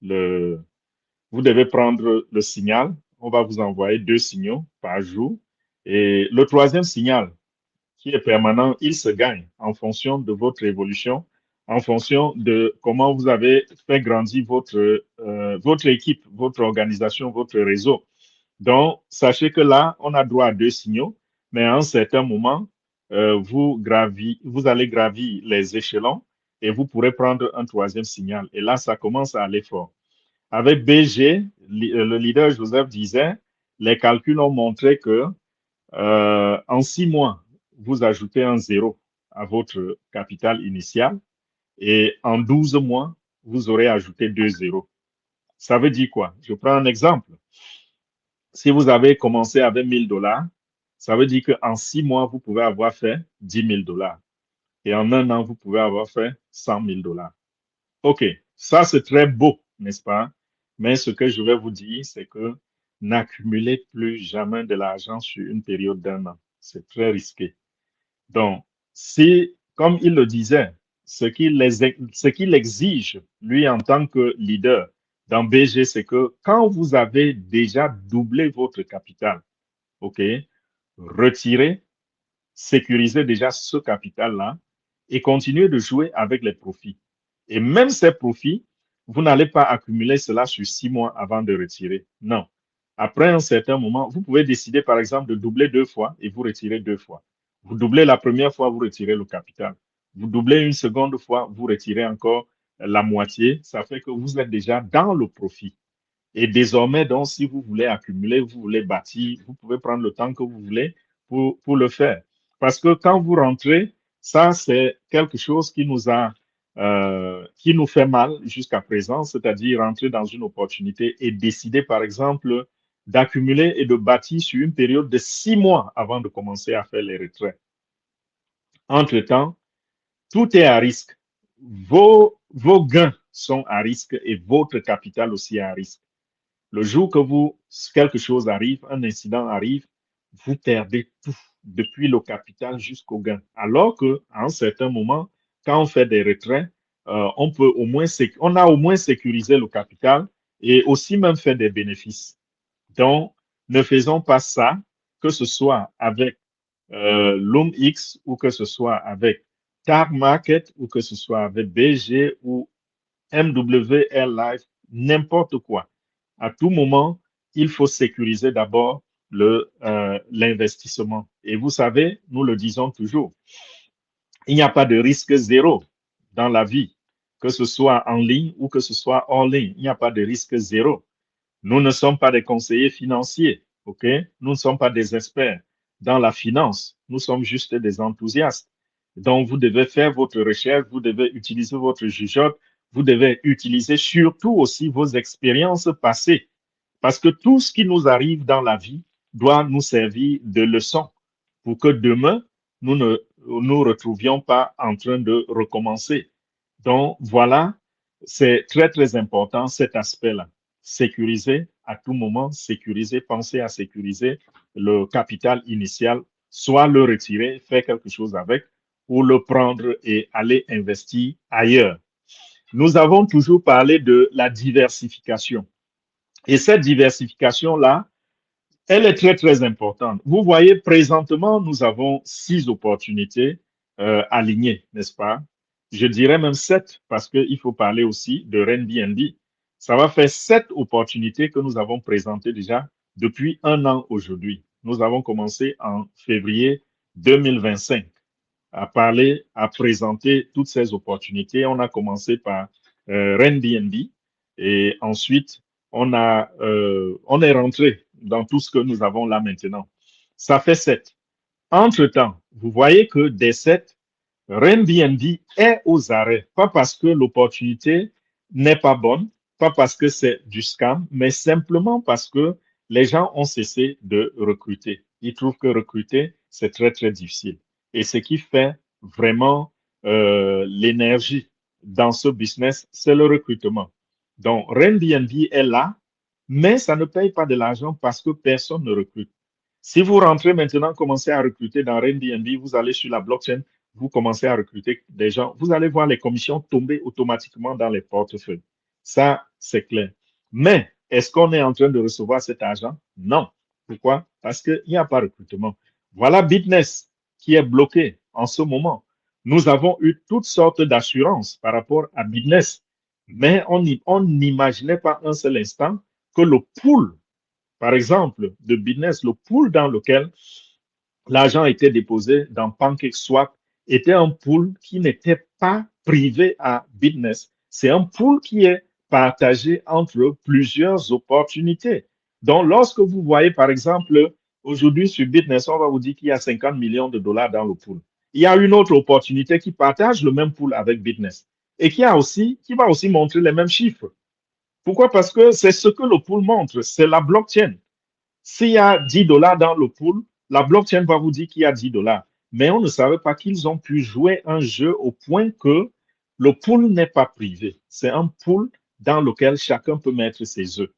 le, vous devez prendre le signal. On va vous envoyer 2 signaux par jour. Et le troisième signal, qui est permanent, il se gagne en fonction de votre évolution, en fonction de comment vous avez fait grandir votre équipe, votre organisation, votre réseau. Donc, sachez que là, on a droit à 2 signaux, mais à un certain moment, vous allez gravir les échelons et vous pourrez prendre un troisième signal. Et là, ça commence à aller fort. Avec BG, le leader Joseph disait, les calculs ont montré que en 6 mois, vous ajoutez un zéro à votre capital initial et en 12 mois, vous aurez ajouté 2 zéros. Ça veut dire quoi? Je prends un exemple. Si vous avez commencé avec 1 000 $, ça veut dire qu'en 6 mois, vous pouvez avoir fait 10 000 $. Et en un an, vous pouvez avoir fait 100 000 $. OK, ça c'est très beau, n'est-ce pas? Mais ce que je vais vous dire, c'est que n'accumulez plus jamais de l'argent sur une période d'un an. C'est très risqué. Donc, si, comme il le disait, ce qu'il exige, lui, en tant que leader dans BG, c'est que quand vous avez déjà doublé votre capital, OK, retirez, sécurisez déjà ce capital-là et continuez de jouer avec les profits. Et même ces profits, vous n'allez pas accumuler cela sur 6 mois avant de retirer. Non. Après un certain moment, vous pouvez décider, par exemple, de doubler 2 fois et vous retirez 2 fois. Vous doublez la première fois, vous retirez le capital. Vous doublez une seconde fois, vous retirez encore la moitié. Ça fait que vous êtes déjà dans le profit. Et désormais, donc, si vous voulez accumuler, vous voulez bâtir, vous pouvez prendre le temps que vous voulez pour le faire. Parce que quand vous rentrez, ça, c'est quelque chose qui nous fait mal jusqu'à présent, c'est-à-dire rentrer dans une opportunité et décider, par exemple, d'accumuler et de bâtir sur une période de 6 mois avant de commencer à faire les retraits. Entre-temps, tout est à risque. Vos gains sont à risque et votre capital aussi est à risque. Le jour que quelque chose arrive, un incident arrive, vous perdez tout, depuis le capital jusqu'au gain. Alors que, à un certain moment, quand on fait des retraits, on a au moins sécurisé le capital et aussi même fait des bénéfices. Donc, ne faisons pas ça, que ce soit avec LoomX ou que ce soit avec Tag Market ou que ce soit avec BG ou MWR Life, n'importe quoi. À tout moment, il faut sécuriser d'abord l'investissement. Et vous savez, nous le disons toujours, il n'y a pas de risque zéro dans la vie, que ce soit en ligne ou que ce soit hors ligne. Il n'y a pas de risque zéro. Nous ne sommes pas des conseillers financiers, OK? Nous ne sommes pas des experts dans la finance. Nous sommes juste des enthousiastes. Donc, vous devez faire votre recherche, vous devez utiliser votre jugeote, vous devez utiliser surtout aussi vos expériences passées. Parce que tout ce qui nous arrive dans la vie doit nous servir de leçon pour que demain, nous ne nous retrouvions pas en train de recommencer. Donc, voilà, c'est très, très important cet aspect-là. Sécuriser à tout moment, sécuriser, penser à sécuriser le capital initial, soit le retirer, faire quelque chose avec, ou le prendre et aller investir ailleurs. Nous avons toujours parlé de la diversification. Et cette diversification-là, elle est très, très importante. Vous voyez, présentement, nous avons 6 opportunités alignées, n'est-ce pas? Je dirais même 7, parce qu'il faut parler aussi de Airbnb. Ça va faire 7 opportunités que nous avons présentées déjà depuis un an aujourd'hui. Nous avons commencé en février 2025 à parler, à présenter toutes ces opportunités. On a commencé par Airbnb et ensuite on est rentré dans tout ce que nous avons là maintenant. Ça fait 7. Entre-temps, vous voyez que des 7, Airbnb est aux arrêts. Pas parce que l'opportunité n'est pas bonne, pas parce que c'est du scam, mais simplement parce que les gens ont cessé de recruter. Ils trouvent que recruter, c'est très, très difficile. Et ce qui fait vraiment l'énergie dans ce business, c'est le recrutement. Donc, Airbnb est là, mais ça ne paye pas de l'argent parce que personne ne recrute. Si vous rentrez maintenant, commencez à recruter dans Airbnb, vous allez sur la blockchain, vous commencez à recruter des gens, vous allez voir les commissions tomber automatiquement dans les portefeuilles. Ça, c'est clair. Mais est-ce qu'on est en train de recevoir cet argent? Non. Pourquoi? Parce qu'il n'y a pas de recrutement. Voilà Bitness qui est bloqué en ce moment. Nous avons eu toutes sortes d'assurances par rapport à Bitness, mais on n'imaginait pas un seul instant que le pool, par exemple, de Bitness, le pool dans lequel l'argent était déposé dans PancakeSwap était un pool qui n'était pas privé à Bitness. C'est un pool qui est partagé entre plusieurs opportunités. Donc, lorsque vous voyez, par exemple, aujourd'hui sur Bitness, on va vous dire qu'il y a 50 millions de dollars dans le pool. Il y a une autre opportunité qui partage le même pool avec Bitness et qui va aussi montrer les mêmes chiffres. Pourquoi? Parce que c'est ce que le pool montre, c'est la blockchain. S'il y a 10 dollars dans le pool, la blockchain va vous dire qu'il y a 10 dollars. Mais on ne savait pas qu'ils ont pu jouer un jeu au point que le pool n'est pas privé. C'est un pool dans lequel chacun peut mettre ses œufs.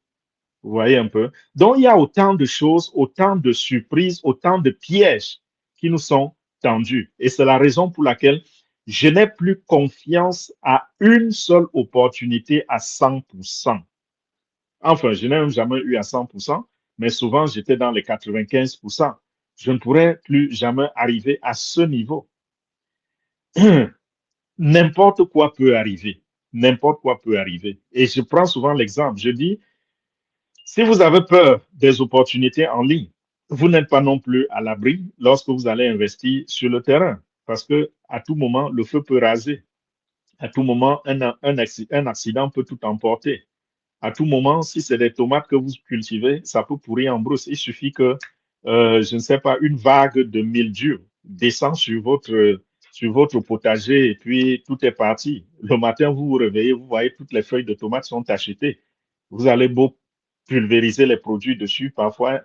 Vous voyez un peu? Donc, il y a autant de choses, autant de surprises, autant de pièges qui nous sont tendus. Et c'est la raison pour laquelle je n'ai plus confiance à une seule opportunité à 100%. Enfin, je n'ai même jamais eu à 100%, mais souvent j'étais dans les 95%. Je ne pourrais plus jamais arriver à ce niveau. N'importe quoi peut arriver. N'importe quoi peut arriver. Et je prends souvent l'exemple. Je dis, si vous avez peur des opportunités en ligne, vous n'êtes pas non plus à l'abri lorsque vous allez investir sur le terrain. Parce que à tout moment, le feu peut raser. À tout moment, un accident peut tout emporter. À tout moment, si c'est des tomates que vous cultivez, ça peut pourrir en brousse. Il suffit que, je ne sais pas, une vague de mildiou descend sur votre potager et puis tout est parti. Le matin, vous vous réveillez, vous voyez toutes les feuilles de tomates sont tachetées. Vous allez beau pulvériser les produits dessus, parfois,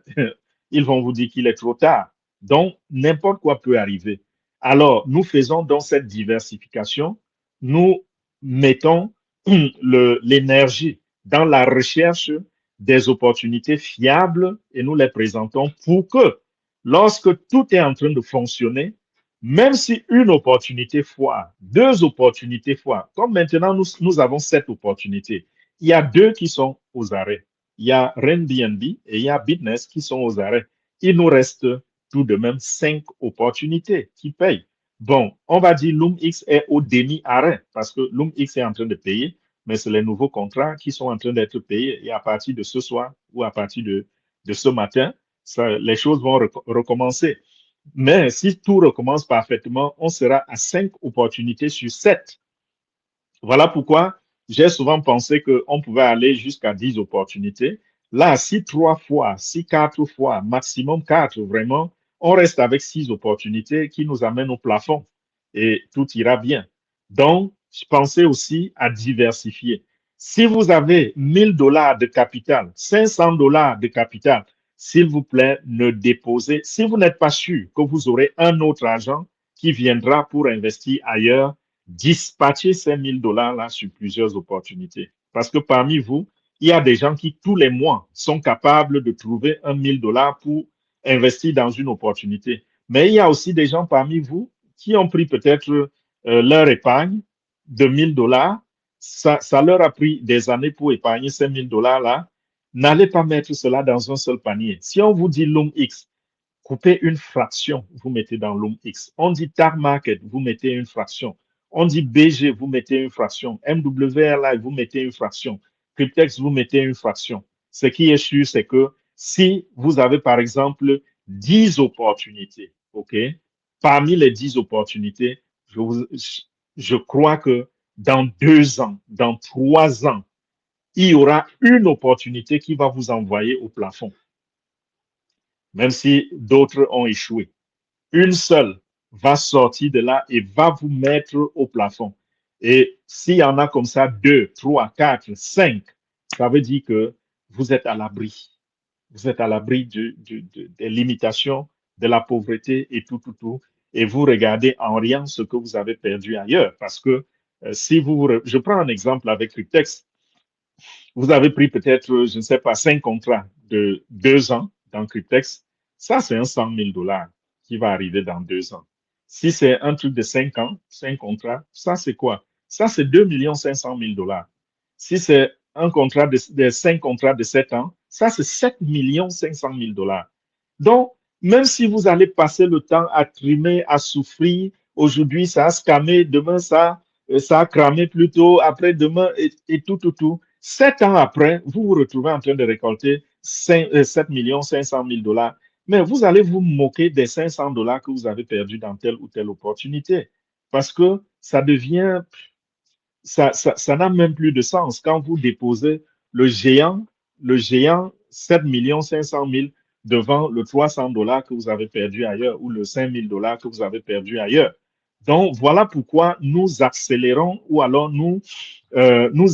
ils vont vous dire qu'il est trop tard. Donc, n'importe quoi peut arriver. Alors, nous faisons donc cette diversification. Nous mettons l'énergie dans la recherche des opportunités fiables et nous les présentons pour que lorsque tout est en train de fonctionner, même si une opportunité foire, deux opportunités foirent, comme maintenant nous avons cette opportunité, il y a deux qui sont aux arrêts. Il y a Renbnb et il y a Bitness qui sont aux arrêts. Il nous reste tout de même 5 opportunités qui payent. Bon, on va dire LoomX est au demi-arrêt parce que LoomX est en train de payer, mais c'est les nouveaux contrats qui sont en train d'être payés. Et à partir de ce soir ou à partir de ce matin, les choses vont recommencer. Mais si tout recommence parfaitement, on sera à 5 opportunités sur 7. Voilà pourquoi j'ai souvent pensé qu'on pouvait aller jusqu'à 10 opportunités. Là, si 3 fois, si 4 fois, maximum 4, vraiment, on reste avec 6 opportunités qui nous amènent au plafond et tout ira bien. Donc, je pensais aussi à diversifier. Si vous avez 1000 dollars de capital, 500 dollars de capital, s'il vous plaît, ne déposez. Si vous n'êtes pas sûr que vous aurez un autre agent qui viendra pour investir ailleurs, dispatcher ces 1000 dollars là sur plusieurs opportunités. Parce que parmi vous, il y a des gens qui tous les mois sont capables de trouver 1000 dollars pour investir dans une opportunité. Mais il y a aussi des gens parmi vous qui ont pris peut-être leur épargne de 1000 dollars. Ça leur a pris des années pour épargner ces 1000 dollars là. N'allez pas mettre cela dans un seul panier. Si on vous dit LoomX, coupez une fraction, vous mettez dans LoomX. On dit Tag Market, vous mettez une fraction. On dit BG, vous mettez une fraction. MWRLI, vous mettez une fraction. Cryptex, vous mettez une fraction. Ce qui est sûr, c'est que si vous avez, par exemple, 10 opportunités, OK, parmi les 10 opportunités, je crois que dans 2 ans, dans 3 ans, il y aura une opportunité qui va vous envoyer au plafond, même si d'autres ont échoué. Une seule va sortir de là et va vous mettre au plafond. Et s'il y en a comme ça 2, 3, 4, 5, ça veut dire que vous êtes à l'abri. Vous êtes à l'abri des limitations, de la pauvreté et tout. Et vous regardez en rien ce que vous avez perdu ailleurs. Parce que si je prends un exemple avec Cryptex, vous avez pris peut-être, je ne sais pas, 5 contrats de 2 ans dans Cryptex. Ça, c'est un 100 000 dollars qui va arriver dans 2 ans. Si c'est un truc de 5 ans, 5 contrats, ça c'est quoi? Ça c'est 2 500 000 $. Si c'est un contrat de 5 contrats de 7 ans, ça c'est 7 500 000 $. Donc, même si vous allez passer le temps à trimer, à souffrir, aujourd'hui ça a scamé, demain ça a cramé plutôt, après demain et tout. 7 ans après, vous vous retrouvez en train de récolter 7 500 000 $. Mais vous allez vous moquer des 500 $ que vous avez perdus dans telle ou telle opportunité. Parce que ça devient, ça n'a même plus de sens. Quand vous déposez le géant 7 500 000 devant le 300 $ que vous avez perdu ailleurs ou le 5 000 $ que vous avez perdu ailleurs. Donc, voilà pourquoi nous accélérons ou alors nous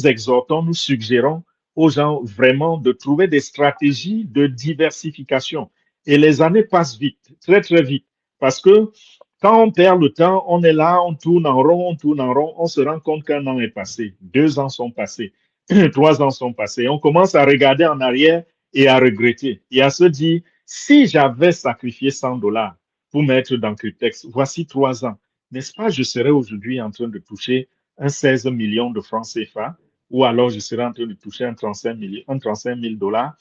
exhortons, nous suggérons aux gens vraiment de trouver des stratégies de diversification. Et les années passent vite, très, très vite. Parce que quand on perd le temps, on est là, on tourne en rond, on se rend compte qu'un an est passé, 2 ans sont passés, 3 ans sont passés. On commence à regarder en arrière et à regretter et à se dire, si j'avais sacrifié 100 $ pour mettre dans Cryptex, voici 3 ans, n'est-ce pas, je serais aujourd'hui en train de toucher un 16 millions de francs CFA, ou alors je serais en train de toucher un 35 000 $.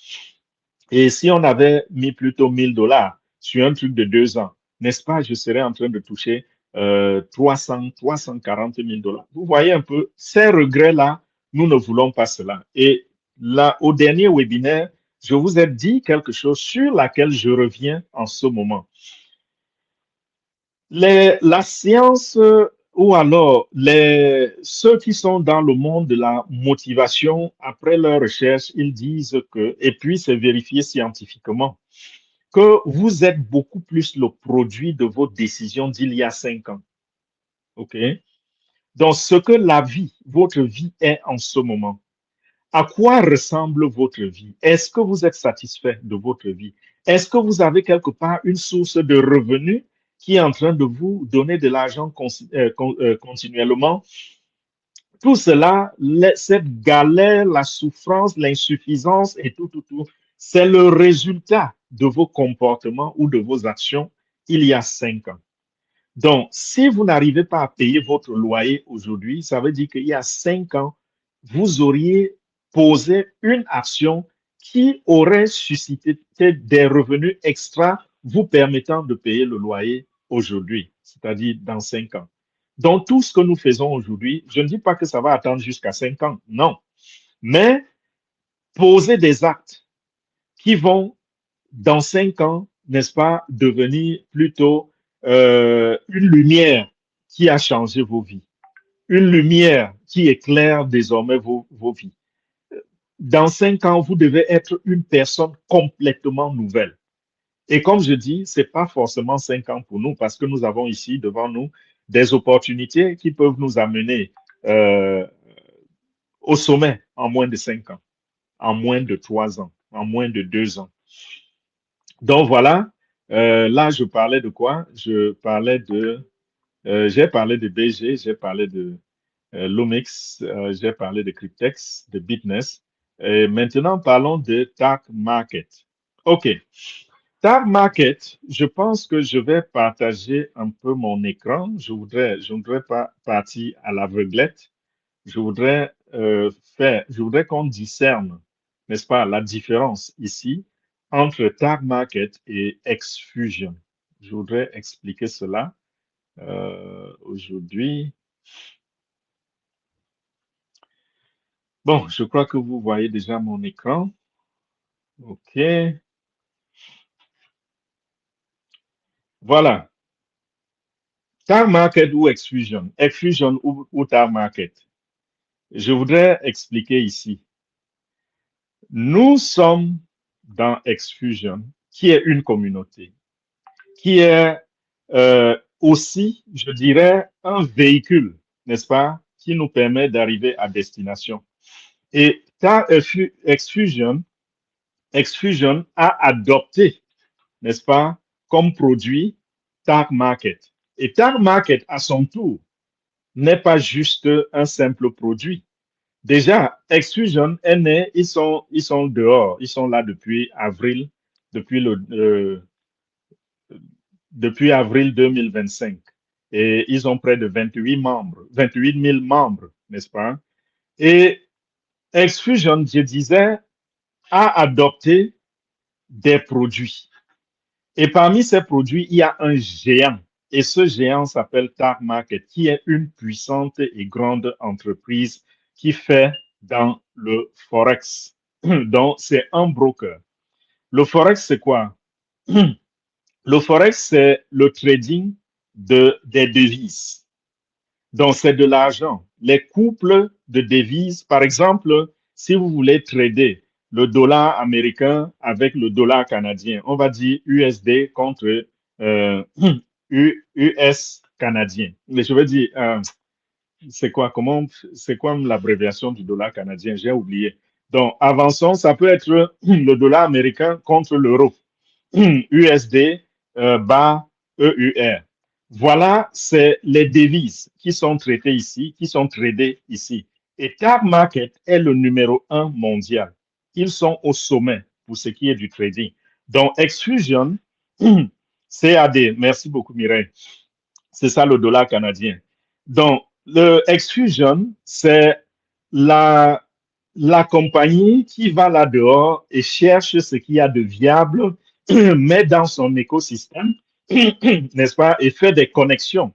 Et si on avait mis plutôt 1 000 $ sur un truc de 2 ans, n'est-ce pas, je serais en train de toucher 340 000 $. Vous voyez un peu, ces regrets-là, nous ne voulons pas cela. Et là, au dernier webinaire, je vous ai dit quelque chose sur laquelle je reviens en ce moment. La science ou alors ceux qui sont dans le monde de la motivation, après leur recherche, ils disent que, et puis c'est vérifié scientifiquement, que vous êtes beaucoup plus le produit de vos décisions d'il y a 5 ans. OK? Donc, ce que votre vie est en ce moment, à quoi ressemble votre vie? Est-ce que vous êtes satisfait de votre vie? Est-ce que vous avez quelque part une source de revenus qui est en train de vous donner de l'argent continuellement? Tout cela, cette galère, la souffrance, l'insuffisance et tout, c'est le résultat de vos comportements ou de vos actions il y a 5 ans. Donc, si vous n'arrivez pas à payer votre loyer aujourd'hui, ça veut dire qu'il y a 5 ans, vous auriez posé une action qui aurait suscité des revenus extra vous permettant de payer le loyer aujourd'hui, c'est-à-dire dans 5 ans. Donc, tout ce que nous faisons aujourd'hui, je ne dis pas que ça va attendre jusqu'à 5 ans, non, mais poser des actes qui vont, dans 5 ans, n'est-ce pas, devenir plutôt une lumière qui a changé vos vies, une lumière qui éclaire désormais vos vies. Dans 5 ans, vous devez être une personne complètement nouvelle. Et comme je dis, ce n'est pas forcément 5 ans pour nous parce que nous avons ici devant nous des opportunités qui peuvent nous amener euh, au sommet en moins de 5 ans, en moins de 3 ans, en moins de 2 ans. Donc voilà, là je parlais de quoi? J'ai parlé de BG, j'ai parlé de Lumix, j'ai parlé de Cryptex, de Bitness. Et maintenant, parlons de Tag Market. OK. Tag Market, je pense que je vais partager un peu mon écran. Je voudrais pas partir à l'aveuglette. Je voudrais qu'on discerne, n'est-ce pas, la différence ici entre Tag Market et Xfusion. Je voudrais expliquer cela aujourd'hui. Bon, je crois que vous voyez déjà mon écran. OK. Voilà. Tag Market ou Xfusion. Xfusion ou Tag Market. Je voudrais expliquer ici. Nous sommes dans Xfusion, qui est une communauté, qui est aussi, je dirais, un véhicule, n'est-ce pas, qui nous permet d'arriver à destination. Et Xfusion a adopté, n'est-ce pas, comme produit Tag Market. Et Tag Market, à son tour, n'est pas juste un simple produit. Déjà, Xfusion est né, ils sont dehors, ils sont là depuis avril, depuis avril 2025. et ils ont près de 28 membres, 28 000 membres, n'est-ce pas? Et Xfusion, je disais, a adopté des produits. Et parmi ces produits, il y a un géant. Et ce géant s'appelle Tar Market, qui est une puissante et grande entreprise qui fait dans le Forex. Donc, c'est un broker. Le Forex, c'est quoi? Le Forex, c'est le trading des devises. Donc, c'est de l'argent. Les couples de devises, par exemple, si vous voulez trader le dollar américain avec le dollar canadien, on va dire USD contre US canadien. Mais je veux dire, c'est quoi l'abréviation du dollar canadien? J'ai oublié. Donc, avançons, ça peut être le dollar américain contre l'euro. USD bas EUR. Voilà, c'est les devises qui sont traitées ici, qui sont tradées ici. Et Tab Market est le numéro 1 mondial. Ils sont au sommet pour ce qui est du trading. Donc, Xfusion, CAD, merci beaucoup Mireille. C'est ça le dollar canadien. Donc, le Xfusion, c'est la compagnie qui va là-dehors et cherche ce qu'il y a de viable, met dans son écosystème, n'est-ce pas, et fait des connexions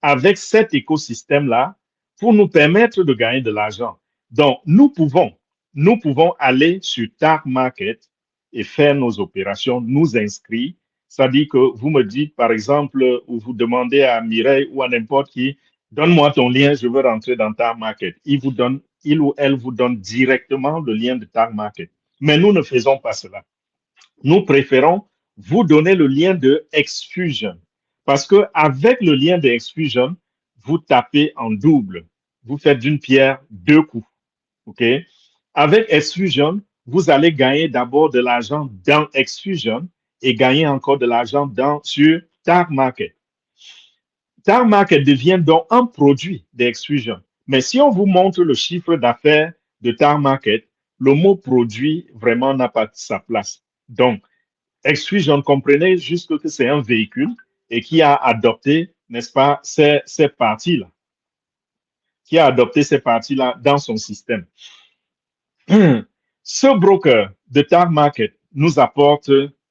avec cet écosystème-là pour nous permettre de gagner de l'argent. Donc, nous pouvons aller sur Tar Market et faire nos opérations, nous inscrire. C'est-à-dire que vous me dites, par exemple, ou vous demandez à Mireille ou à n'importe qui, donne-moi ton lien, je veux rentrer dans Tar Market. Il ou elle vous donne directement le lien de Tar Market. Mais nous ne faisons pas cela. Nous préférons vous donner le lien de Xfusion. Parce que avec le lien de Xfusion, vous tapez en double. Vous faites d'une pierre deux coups. OK? Avec Xfusion, vous allez gagner d'abord de l'argent dans Xfusion et gagner encore de l'argent sur Tar Market. Tar Market devient donc un produit d'Xfusion. Mais si on vous montre le chiffre d'affaires de Tar Market, le mot produit vraiment n'a pas sa place. Donc, Xfusion, comprenez juste que c'est un véhicule et qui a adopté, n'est-ce pas, ces parties-là, qui a adopté ces parties-là dans son système. Ce broker de Tar Market nous apporte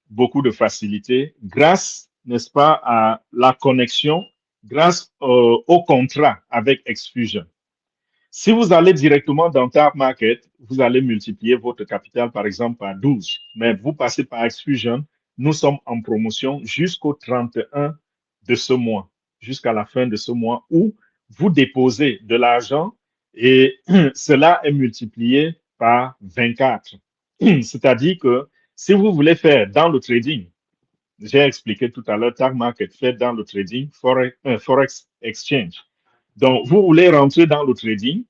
beaucoup de facilité grâce, n'est-ce pas, à la connexion, grâce au contrat avec Xfusion. Si vous allez directement dans Tar Market, vous allez multiplier votre capital, par exemple, par 12. Mais vous passez par Xfusion, nous sommes en promotion jusqu'au 31 de ce mois, jusqu'à la fin de ce mois, où vous déposez de l'argent et cela est multiplié par 24. C'est-à-dire que si vous voulez faire dans le trading, j'ai expliqué tout à l'heure, Tar Market fait dans le trading, Forex Exchange. Donc, vous voulez rentrer dans le trading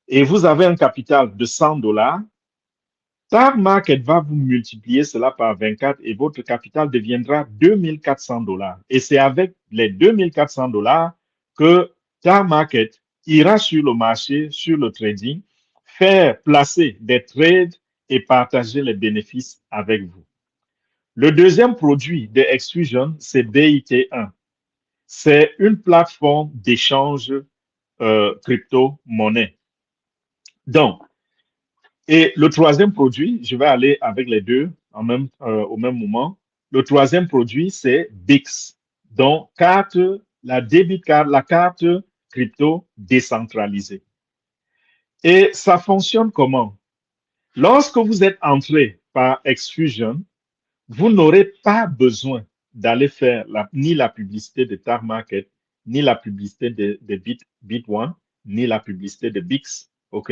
et vous avez un capital de 100 $, Tar Market va vous multiplier cela par 24 et votre capital deviendra 2400 $. Et c'est avec les 2400 $ que Tar Market ira sur le marché, sur le trading, faire placer des trades et partager les bénéfices avec vous. Le deuxième produit de Xfusion, c'est BIT1. C'est une plateforme d'échange crypto-monnaie. Donc, et le troisième produit, je vais aller avec les deux au même moment. Le troisième produit, c'est BIX. Donc, la debit card, la carte crypto décentralisée. Et ça fonctionne comment? Lorsque vous êtes entré par Xfusion, vous n'aurez pas besoin d'aller faire ni la publicité de Tar Market, ni la publicité de Bit1, ni la publicité de Bix. OK?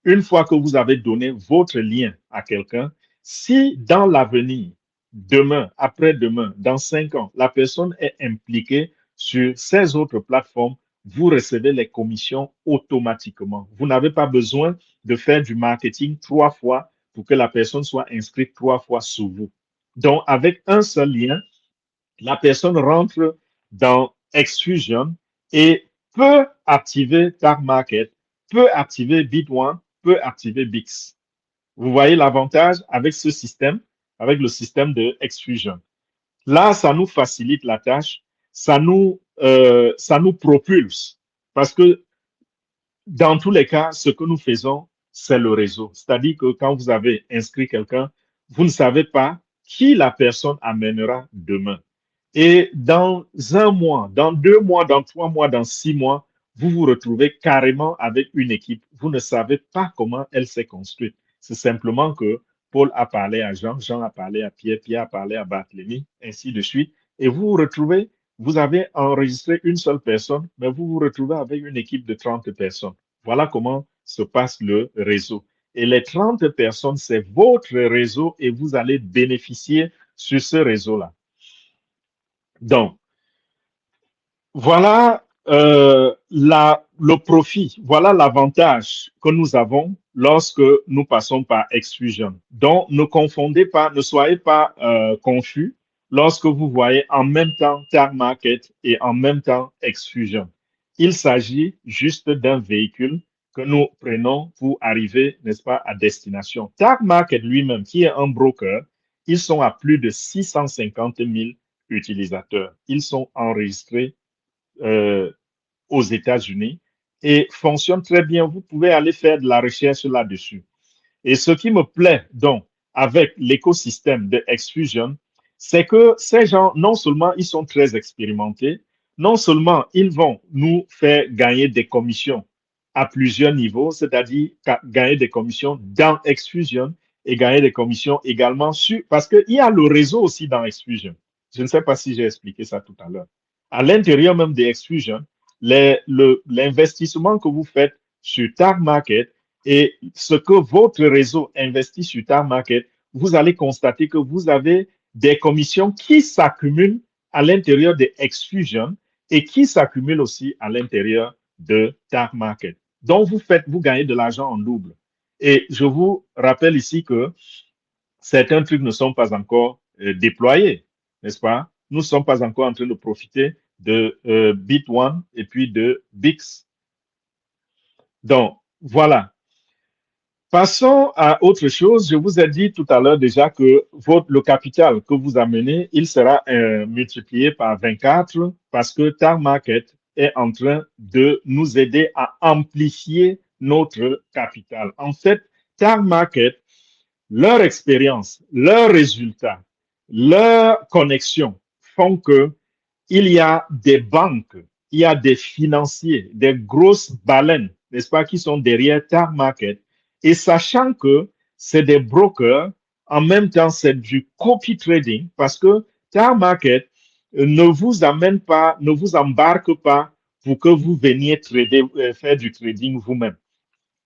Une fois que vous avez donné votre lien à quelqu'un, si dans l'avenir, demain, après-demain, dans 5 ans, la personne est impliquée sur ces autres plateformes, vous recevez les commissions automatiquement. Vous n'avez pas besoin de faire du marketing 3 fois pour que la personne soit inscrite 3 fois sous vous. Donc, avec un seul lien, la personne rentre dans Xfusion et peut activer Tar Market, peut activer Bit1, peut activer Bix. Vous voyez l'avantage avec ce système, avec le système de Xfusion. Là, ça nous facilite la tâche, ça nous ça nous propulse. Parce que dans tous les cas, ce que nous faisons, c'est le réseau. C'est-à-dire que quand vous avez inscrit quelqu'un, vous ne savez pas qui la personne amènera demain. Et dans un mois, dans 2 mois, dans 3 mois, dans 6 mois, vous vous retrouvez carrément avec une équipe. Vous ne savez pas comment elle s'est construite. C'est simplement que Paul a parlé à Jean, Jean a parlé à Pierre, Pierre a parlé à Barthélemy, ainsi de suite. Et vous vous retrouvez, vous avez enregistré une seule personne, mais vous vous retrouvez avec une équipe de 30 personnes. Voilà comment se passe le réseau. Et les 30 personnes, c'est votre réseau et vous allez bénéficier sur ce réseau-là. Donc, voilà le profit, voilà l'avantage que nous avons lorsque nous passons par Exfusion. Donc, ne confondez pas, ne soyez pas confus lorsque vous voyez en même temps Tag Market et en même temps Exfusion. Il s'agit juste d'un véhicule que nous prenons pour arriver, n'est-ce pas, à destination. Tag Market lui-même, qui est un broker, ils sont à plus de 650 000 utilisateurs. Ils sont enregistrés euh, aux États-Unis et fonctionne très bien. Vous pouvez aller faire de la recherche là-dessus. Et ce qui me plaît donc avec l'écosystème de Exfusion, c'est que ces gens, non seulement ils sont très expérimentés, non seulement ils vont nous faire gagner des commissions à plusieurs niveaux, c'est-à-dire gagner des commissions dans Exfusion et gagner des commissions également sur, parce qu'il y a le réseau aussi dans Exfusion. Je ne sais pas si j'ai expliqué ça tout à l'heure. À l'intérieur même des Exfusion, l'investissement que vous faites sur Tag Market et ce que votre réseau investit sur Tag Market, vous allez constater que vous avez des commissions qui s'accumulent à l'intérieur des Exfusion et qui s'accumulent aussi à l'intérieur de Tag Market. Donc, vous gagnez de l'argent en double. Et je vous rappelle ici que certains trucs ne sont pas encore déployés, n'est-ce pas? Nous ne sommes pas encore en train de profiter de Bit1 et puis de Bix. Donc, voilà. Passons à autre chose. Je vous ai dit tout à l'heure déjà que le capital que vous amenez, il sera multiplié par 24 parce que Tag Market est en train de nous aider à amplifier notre capital. En fait, Tag Market, leur expérience, leurs résultats, leurs connexions font que il y a des banques, il y a des financiers, des grosses baleines, n'est-ce pas, qui sont derrière Tag Market. Et sachant que c'est des brokers, en même temps, c'est du copy trading parce que Tag Market ne vous amène pas, ne vous embarque pas pour que vous veniez trader, faire du trading vous-même.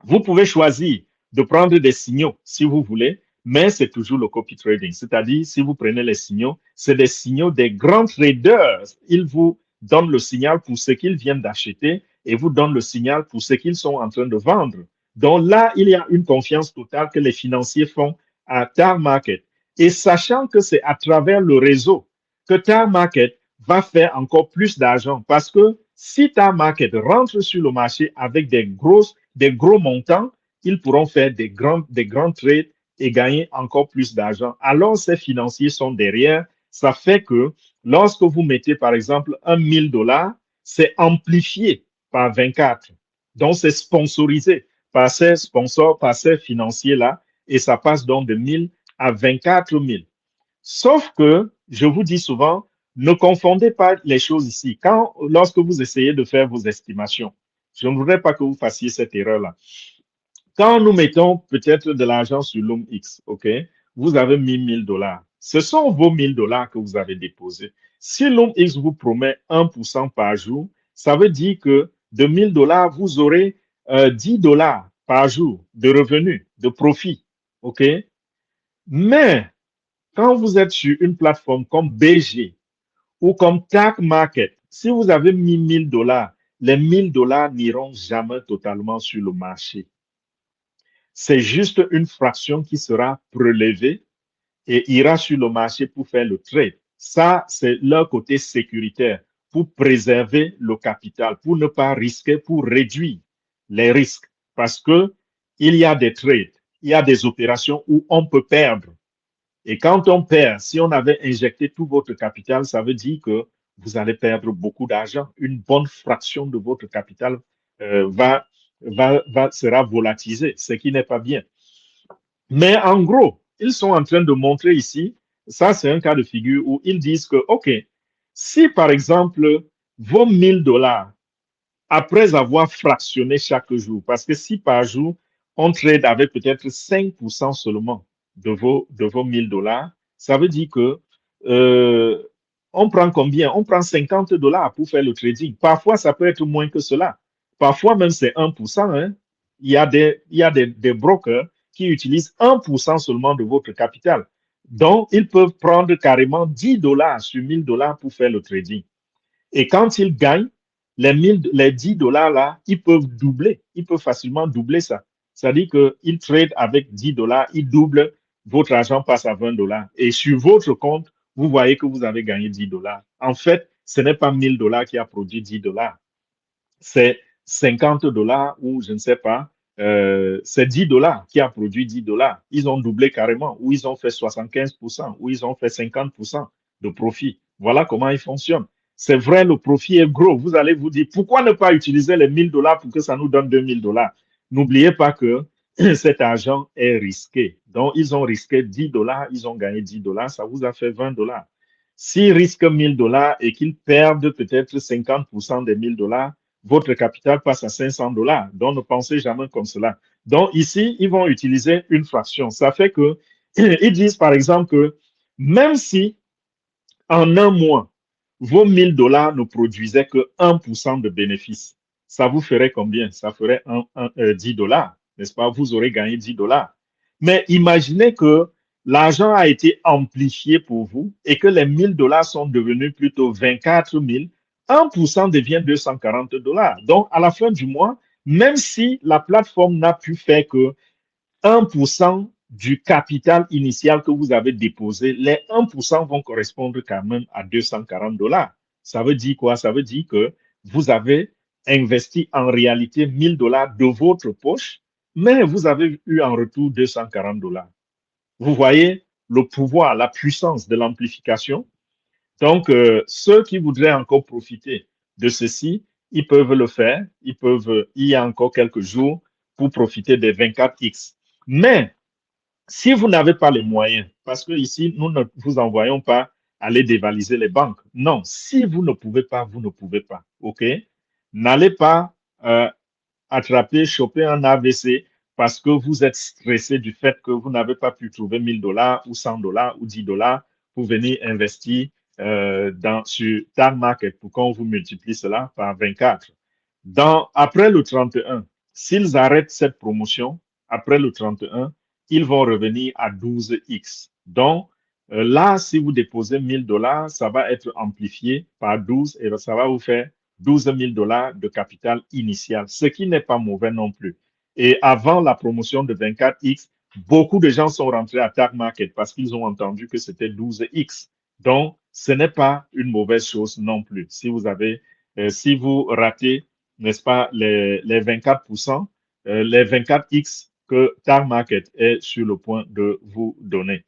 Vous pouvez choisir de prendre des signaux si vous voulez, mais c'est toujours le copy trading. C'est-à-dire, si vous prenez les signaux, c'est des signaux des grands traders. Ils vous donnent le signal pour ce qu'ils viennent d'acheter et vous donnent le signal pour ce qu'ils sont en train de vendre. Donc là, il y a une confiance totale que les financiers font à Tag Market. Et sachant que c'est à travers le réseau que Tag Market va faire encore plus d'argent parce que si Tag Market rentre sur le marché avec des gros montants, ils pourront faire des grands trades et gagner encore plus d'argent. Alors, ces financiers sont derrière. Ça fait que lorsque vous mettez, par exemple, 1 000 $, c'est amplifié par 24. Donc, c'est sponsorisé par ces sponsors, par ces financiers-là, et ça passe donc de 1 000 à 24 000. Sauf que, je vous dis souvent, ne confondez pas les choses ici. Lorsque vous essayez de faire vos estimations, je ne voudrais pas que vous fassiez cette erreur-là. Quand nous mettons peut-être de l'argent sur LoomX, OK, vous avez mis 1 000 $. Ce sont vos 1 000 $ que vous avez déposés. Si LoomX vous promet 1% par jour, ça veut dire que de 1 000 $, vous aurez 10 $ par jour de revenus, de profit. OK? Mais quand vous êtes sur une plateforme comme BG ou comme Tag Market, si vous avez mis 1 000 $, les 1 000 $ n'iront jamais totalement sur le marché. C'est juste une fraction qui sera prélevée et ira sur le marché pour faire le trade. Ça, c'est leur côté sécuritaire pour préserver le capital, pour ne pas risquer, pour réduire les risques. Parce que il y a des trades, il y a des opérations où on peut perdre. Et quand on perd, si on avait injecté tout votre capital, ça veut dire que vous allez perdre beaucoup d'argent. Une bonne fraction de votre capital sera volatilisée, ce qui n'est pas bien. Mais en gros, ils sont en train de montrer ici, ça c'est un cas de figure où ils disent que, OK, si par exemple vos 1000 $, après avoir fractionné chaque jour, parce que si par jour, on trade avec peut-être 5% seulement de vos 1000 $, ça veut dire que on prend combien? On prend 50 $ pour faire le trading. Parfois, ça peut être moins que cela. Parfois, même c'est 1%. Hein. Il y a des brokers qui utilisent 1% seulement de votre capital. Donc, ils peuvent prendre carrément 10 $ sur 1000 $ pour faire le trading. Et quand ils gagnent, les 10 $ là, ils peuvent doubler. Ils peuvent facilement doubler ça. C'est-à-dire qu'ils tradent avec 10 $, ils doublent, votre argent passe à 20 $. Et sur votre compte, vous voyez que vous avez gagné 10 $. En fait, ce n'est pas 1000 $ qui a produit 10 $. C'est 50 $ ou je ne sais pas, c'est 10 $ qui a produit 10 $. Ils ont doublé carrément, ou ils ont fait 75%, ou ils ont fait 50% de profit. Voilà comment ils fonctionnent. C'est vrai, le profit est gros. Vous allez vous dire, pourquoi ne pas utiliser les 1000 $ pour que ça nous donne 2000 $? N'oubliez pas que cet argent est risqué. Donc, ils ont risqué 10 $, ils ont gagné 10 $, ça vous a fait 20 $. S'ils risquent 1000 $ et qu'ils perdent peut-être 50% des 1000 $, votre capital passe à 500 $. Donc, ne pensez jamais comme cela. Donc, ici, ils vont utiliser une fraction. Ça fait que, ils disent par exemple que même si en un mois, vos 1000 $ ne produisaient que 1% de bénéfices, ça vous ferait combien? Ça ferait 10 $, n'est-ce pas? Vous aurez gagné 10 $. Mais imaginez que l'argent a été amplifié pour vous et que les 1000 $ sont devenus plutôt 24 000. 1% devient 240 $. Donc, à la fin du mois, même si la plateforme n'a pu faire que 1% du capital initial que vous avez déposé, les 1% vont correspondre quand même à 240 $. Ça veut dire quoi? Ça veut dire que vous avez investi en réalité 1000 $ de votre poche, mais vous avez eu en retour 240 $. Vous voyez le pouvoir, la puissance de l'amplification. Donc, ceux qui voudraient encore profiter de ceci, ils peuvent le faire. Il y a encore quelques jours pour profiter des 24X. Mais si vous n'avez pas les moyens, parce que ici, nous ne vous envoyons pas aller dévaliser les banques. Non, si vous ne pouvez pas, vous ne pouvez pas. OK? N'allez pas attraper, choper un AVC parce que vous êtes stressé du fait que vous n'avez pas pu trouver 1000 $ ou 100 $ ou 10 $ pour venir investir sur Tag Market pour qu'on vous multiplie cela par 24. Après le 31, s'ils arrêtent cette promotion, après le 31, ils vont revenir à 12X. Donc, là, si vous déposez 1000 $, ça va être amplifié par 12 et ça va vous faire 12 000 $ de capital initial, ce qui n'est pas mauvais non plus. Et avant la promotion de 24X, beaucoup de gens sont rentrés à Tag Market parce qu'ils ont entendu que c'était 12X. Donc, ce n'est pas une mauvaise chose non plus. Si vous ratez, n'est-ce pas, les 24%, les 24X que Tag Market est sur le point de vous donner.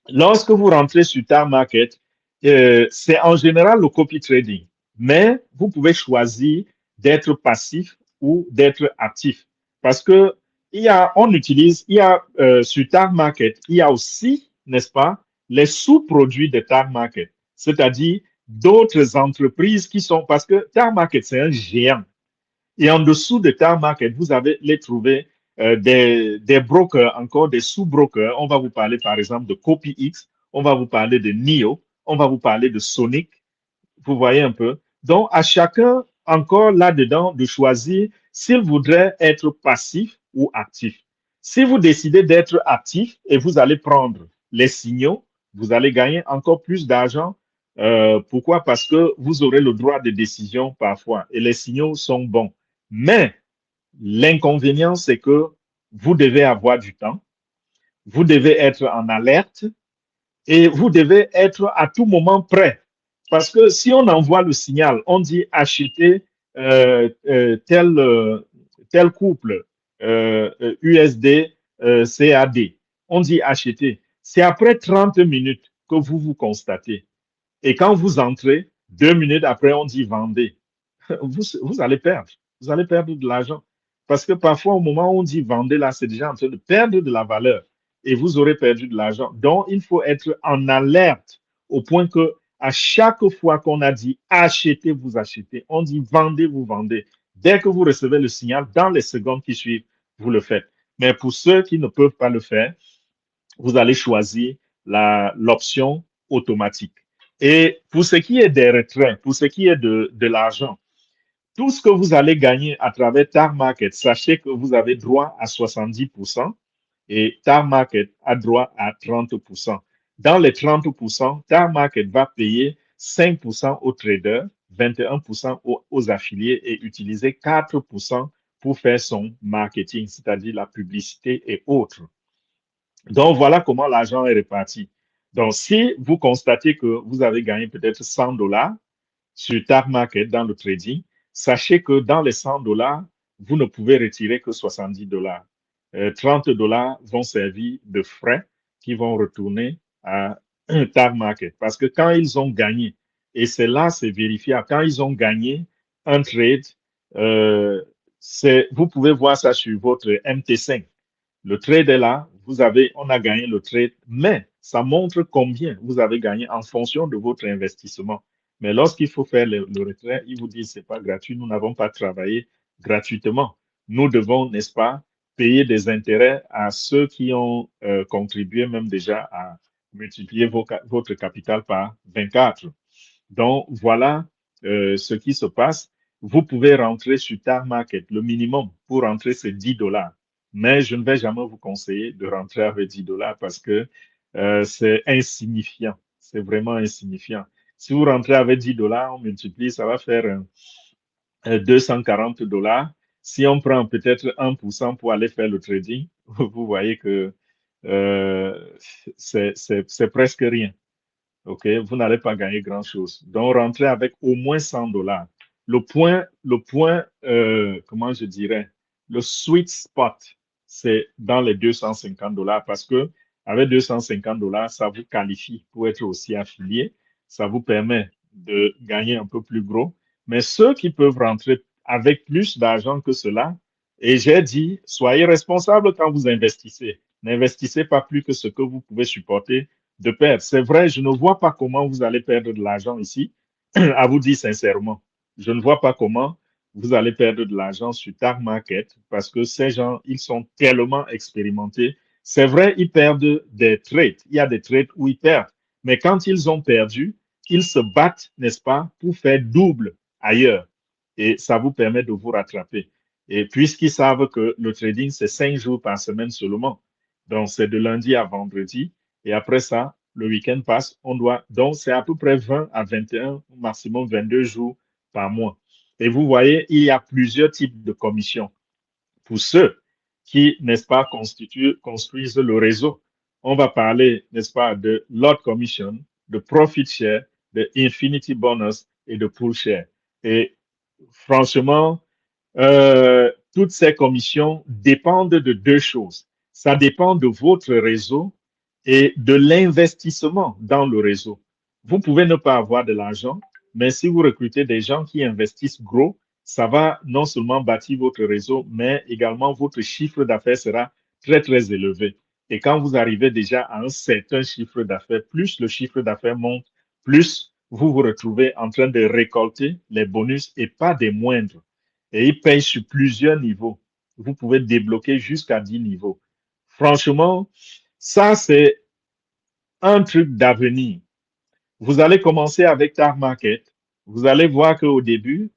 Lorsque vous rentrez sur Tag Market, c'est en général le copy trading, mais vous pouvez choisir d'être passif ou d'être actif. Parce que sur Tag Market, il y a aussi, n'est-ce pas, les sous-produits de Tag Market, c'est-à-dire d'autres entreprises qui sont, parce que Tag Market, c'est un géant. Et en dessous de Tag Market, vous avez les trouver des brokers, encore des sous-brokers. On va vous parler, par exemple, de CopyX, on va vous parler de NIO, on va vous parler de Sonic. Vous voyez un peu. Donc, à chacun, encore là-dedans, de choisir s'il voudrait être passif ou actif. Si vous décidez d'être actif et vous allez prendre les signaux, vous allez gagner encore plus d'argent. Pourquoi? Parce que vous aurez le droit de décision parfois et les signaux sont bons. Mais l'inconvénient, c'est que vous devez avoir du temps, vous devez être en alerte et vous devez être à tout moment prêt. Parce que si on envoie le signal, on dit acheter tel couple USD CAD, on dit acheter. C'est après 30 minutes que vous constatez. Et quand vous entrez, 2 minutes après, on dit vendez. Vous allez perdre. Vous allez perdre de l'argent. Parce que parfois, au moment où on dit vendez, là, c'est déjà en train de perdre de la valeur et vous aurez perdu de l'argent. Donc, il faut être en alerte au point que à chaque fois qu'on a dit achetez, vous achetez, on dit vendez, vous vendez. Dès que vous recevez le signal, dans les secondes qui suivent, vous le faites. Mais pour ceux qui ne peuvent pas le faire, vous allez choisir l'option automatique. Et pour ce qui est des retraits, pour ce qui est de l'argent, tout ce que vous allez gagner à travers Tar Market, sachez que vous avez droit à 70% et Tar Market a droit à 30%. Dans les 30%, Tar Market va payer 5% aux traders, 21% aux affiliés et utiliser 4% pour faire son marketing, c'est-à-dire la publicité et autres. Donc, voilà comment l'argent est réparti. Donc, si vous constatez que vous avez gagné peut-être 100 dollars sur Tar Market dans le trading, sachez que dans les 100 dollars, vous ne pouvez retirer que 70 dollars. 30 dollars vont servir de frais qui vont retourner à Tar Market. Parce que quand ils ont gagné, et c'est là, c'est vérifiable, quand ils ont gagné un trade, vous pouvez voir ça sur votre MT5. Le trade est là, on a gagné le trade, mais ça montre combien vous avez gagné en fonction de votre investissement. Mais lorsqu'il faut faire le retrait, ils vous disent c'est pas gratuit, nous n'avons pas travaillé gratuitement. Nous devons, n'est-ce pas, payer des intérêts à ceux qui ont contribué même déjà à multiplier votre capital par 24. Donc, voilà ce qui se passe. Vous pouvez rentrer sur Tar Market. Le minimum pour rentrer, c'est 10 dollars. Mais je ne vais jamais vous conseiller de rentrer avec 10 dollars parce que c'est insignifiant. C'est vraiment insignifiant. Si vous rentrez avec 10 dollars, on multiplie, ça va faire 240 dollars. Si on prend peut-être 1% pour aller faire le trading, vous voyez que euh, c'est presque rien. OK, vous n'allez pas gagner grand-chose. Donc, rentrez avec au moins 100 dollars. Comment je dirais, le sweet spot, c'est dans les 250 dollars parce que avec 250 dollars, ça vous qualifie pour être aussi affilié. Ça vous permet de gagner un peu plus gros. Mais ceux qui peuvent rentrer avec plus d'argent que cela, et j'ai dit, soyez responsables quand vous investissez. N'investissez pas plus que ce que vous pouvez supporter de perdre. C'est vrai, je ne vois pas comment vous allez perdre de l'argent ici, à vous dire sincèrement. Je ne vois pas comment vous allez perdre de l'argent sur Tar Market parce que ces gens, ils sont tellement expérimentés. C'est vrai, ils perdent des trades. Il y a des trades où ils perdent. Mais quand ils ont perdu, ils se battent, n'est-ce pas, pour faire double ailleurs. Et ça vous permet de vous rattraper. Et puisqu'ils savent que le trading, c'est 5 jours par semaine seulement. Donc, c'est de lundi à vendredi. Et après ça, le week-end passe, donc c'est à peu près 20 à 21, maximum 22 jours par mois. Et vous voyez, il y a plusieurs types de commissions. Pour ceux qui, n'est-ce pas, construisent le réseau, on va parler, n'est-ce pas, de lot commission, de profit share, de infinity bonus et de pool share. Et franchement, toutes ces commissions dépendent de deux choses. Ça dépend de votre réseau et de l'investissement dans le réseau. Vous pouvez ne pas avoir de l'argent, mais si vous recrutez des gens qui investissent gros, ça va non seulement bâtir votre réseau, mais également votre chiffre d'affaires sera très, très élevé. Et quand vous arrivez déjà à un certain chiffre d'affaires, plus le chiffre d'affaires monte, plus vous vous retrouvez en train de récolter les bonus et pas des moindres. Et ils payent sur plusieurs niveaux. Vous pouvez débloquer jusqu'à 10 niveaux. Franchement, ça, c'est un truc d'avenir. Vous allez commencer avec Tar Market. Vous allez voir qu'au début,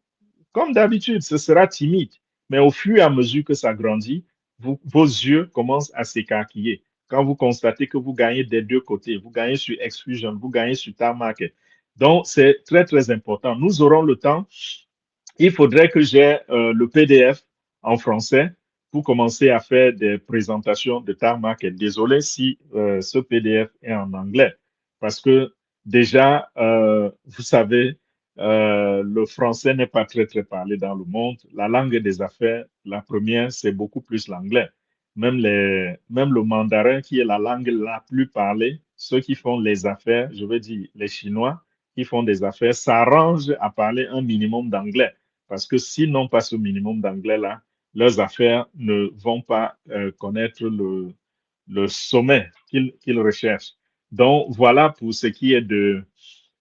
comme d'habitude, ce sera timide. Mais au fur et à mesure que ça grandit, vos yeux commencent à s'écarquiller. Quand vous constatez que vous gagnez des deux côtés, vous gagnez sur Exclusion, vous gagnez sur Tar Market. Donc, c'est très, très important. Nous aurons le temps. Il faudrait que j'ai le PDF en français pour commencer à faire des présentations de Tar Market. Désolé si ce PDF est en anglais, parce que déjà, vous savez, le français n'est pas très, très parlé dans le monde. La langue des affaires, la première, c'est beaucoup plus l'anglais. Même le mandarin, qui est la langue la plus parlée, ceux qui font les affaires, je veux dire les Chinois, qui font des affaires s'arrangent à parler un minimum d'anglais. Parce que s'ils n'ont pas ce minimum d'anglais-là, leurs affaires ne vont pas connaître le sommet qu'ils recherchent. Donc, voilà pour ce qui est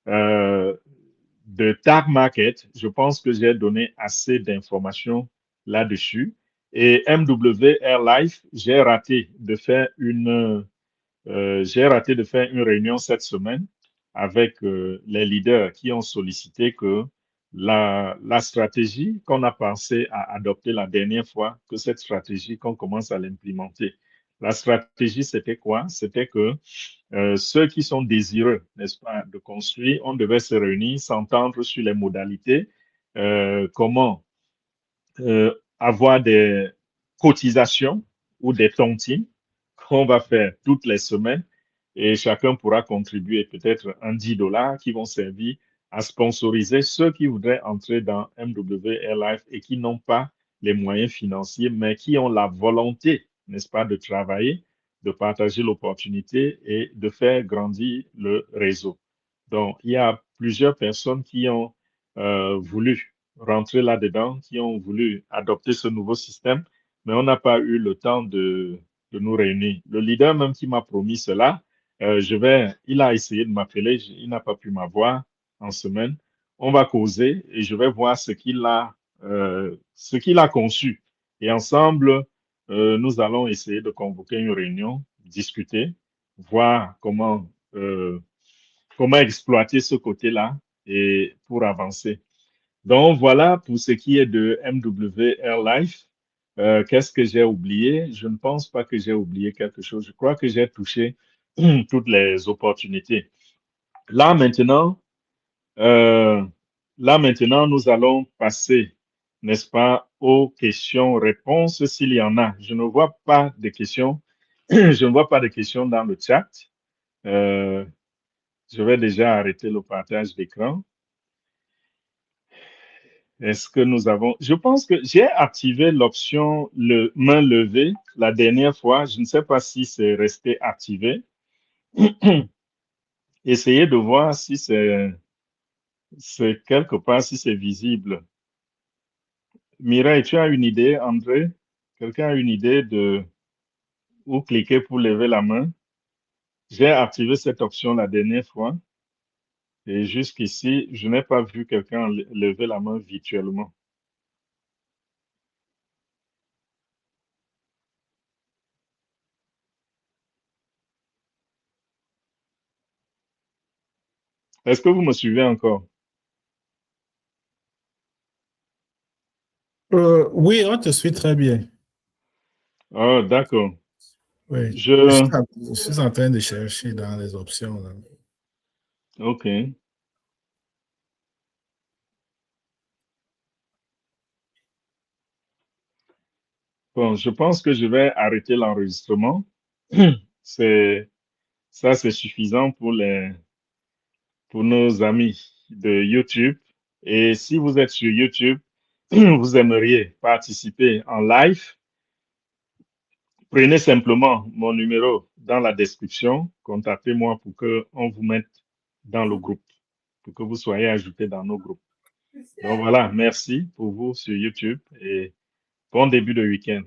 euh, de Tag Market. Je pense que j'ai donné assez d'informations là-dessus. Et MW Air Life, j'ai raté de faire une réunion cette semaine avec les leaders qui ont sollicité que la stratégie qu'on a pensé à adopter la dernière fois, que cette stratégie qu'on commence à l'implémenter. La stratégie, c'était quoi? C'était que ceux qui sont désireux, n'est-ce pas, de construire, on devait se réunir, s'entendre sur les modalités, comment avoir des cotisations ou des tontines qu'on va faire toutes les semaines et chacun pourra contribuer peut-être un 10 dollars qui vont servir à sponsoriser ceux qui voudraient entrer dans MW Airlife et qui n'ont pas les moyens financiers, mais qui ont la volonté, n'est-ce pas, de travailler, de partager l'opportunité et de faire grandir le réseau. Donc, il y a plusieurs personnes qui ont voulu rentrer là-dedans, qui ont voulu adopter ce nouveau système, mais on n'a pas eu le temps de nous réunir. Le leader même qui m'a promis cela, il a essayé de m'appeler, il n'a pas pu m'avoir en semaine. On va causer et je vais voir ce qu'il a conçu. Et ensemble, nous allons essayer de convoquer une réunion, discuter, voir comment exploiter ce côté-là et pour avancer. Donc voilà pour ce qui est de MW Airlife. Qu'est-ce que j'ai oublié? Je ne pense pas que j'ai oublié quelque chose. Je crois que j'ai touché toutes les opportunités. Là maintenant, euh, là maintenant, nous allons passer, n'est-ce pas, aux questions-réponses s'il y en a. Je ne vois pas de questions. Je ne vois pas de questions dans le chat. Euh, je vais déjà arrêter le partage d'écran. Est-ce que nous avons... Je pense que j'ai activé l'option main levée la dernière fois. Je ne sais pas si c'est resté activé. Essayez de voir si c'est quelque part, si c'est visible. Mireille, tu as une idée, André? Quelqu'un a une idée de où cliquer pour lever la main? J'ai activé cette option la dernière fois et jusqu'ici, je n'ai pas vu quelqu'un lever la main virtuellement. Est-ce que vous me suivez encore? Oui, on te suit très bien. Oh, d'accord. Oui, Je... je suis en train de chercher dans les options, là. OK. Bon, je pense que je vais arrêter l'enregistrement. C'est, ça, c'est suffisant pour nos amis de YouTube. Et si vous êtes sur YouTube, vous aimeriez participer en live, prenez simplement mon numéro dans la description, contactez-moi pour que on vous mette dans le groupe, pour que vous soyez ajoutés dans nos groupes. Donc voilà, merci pour vous sur YouTube et bon début de week-end.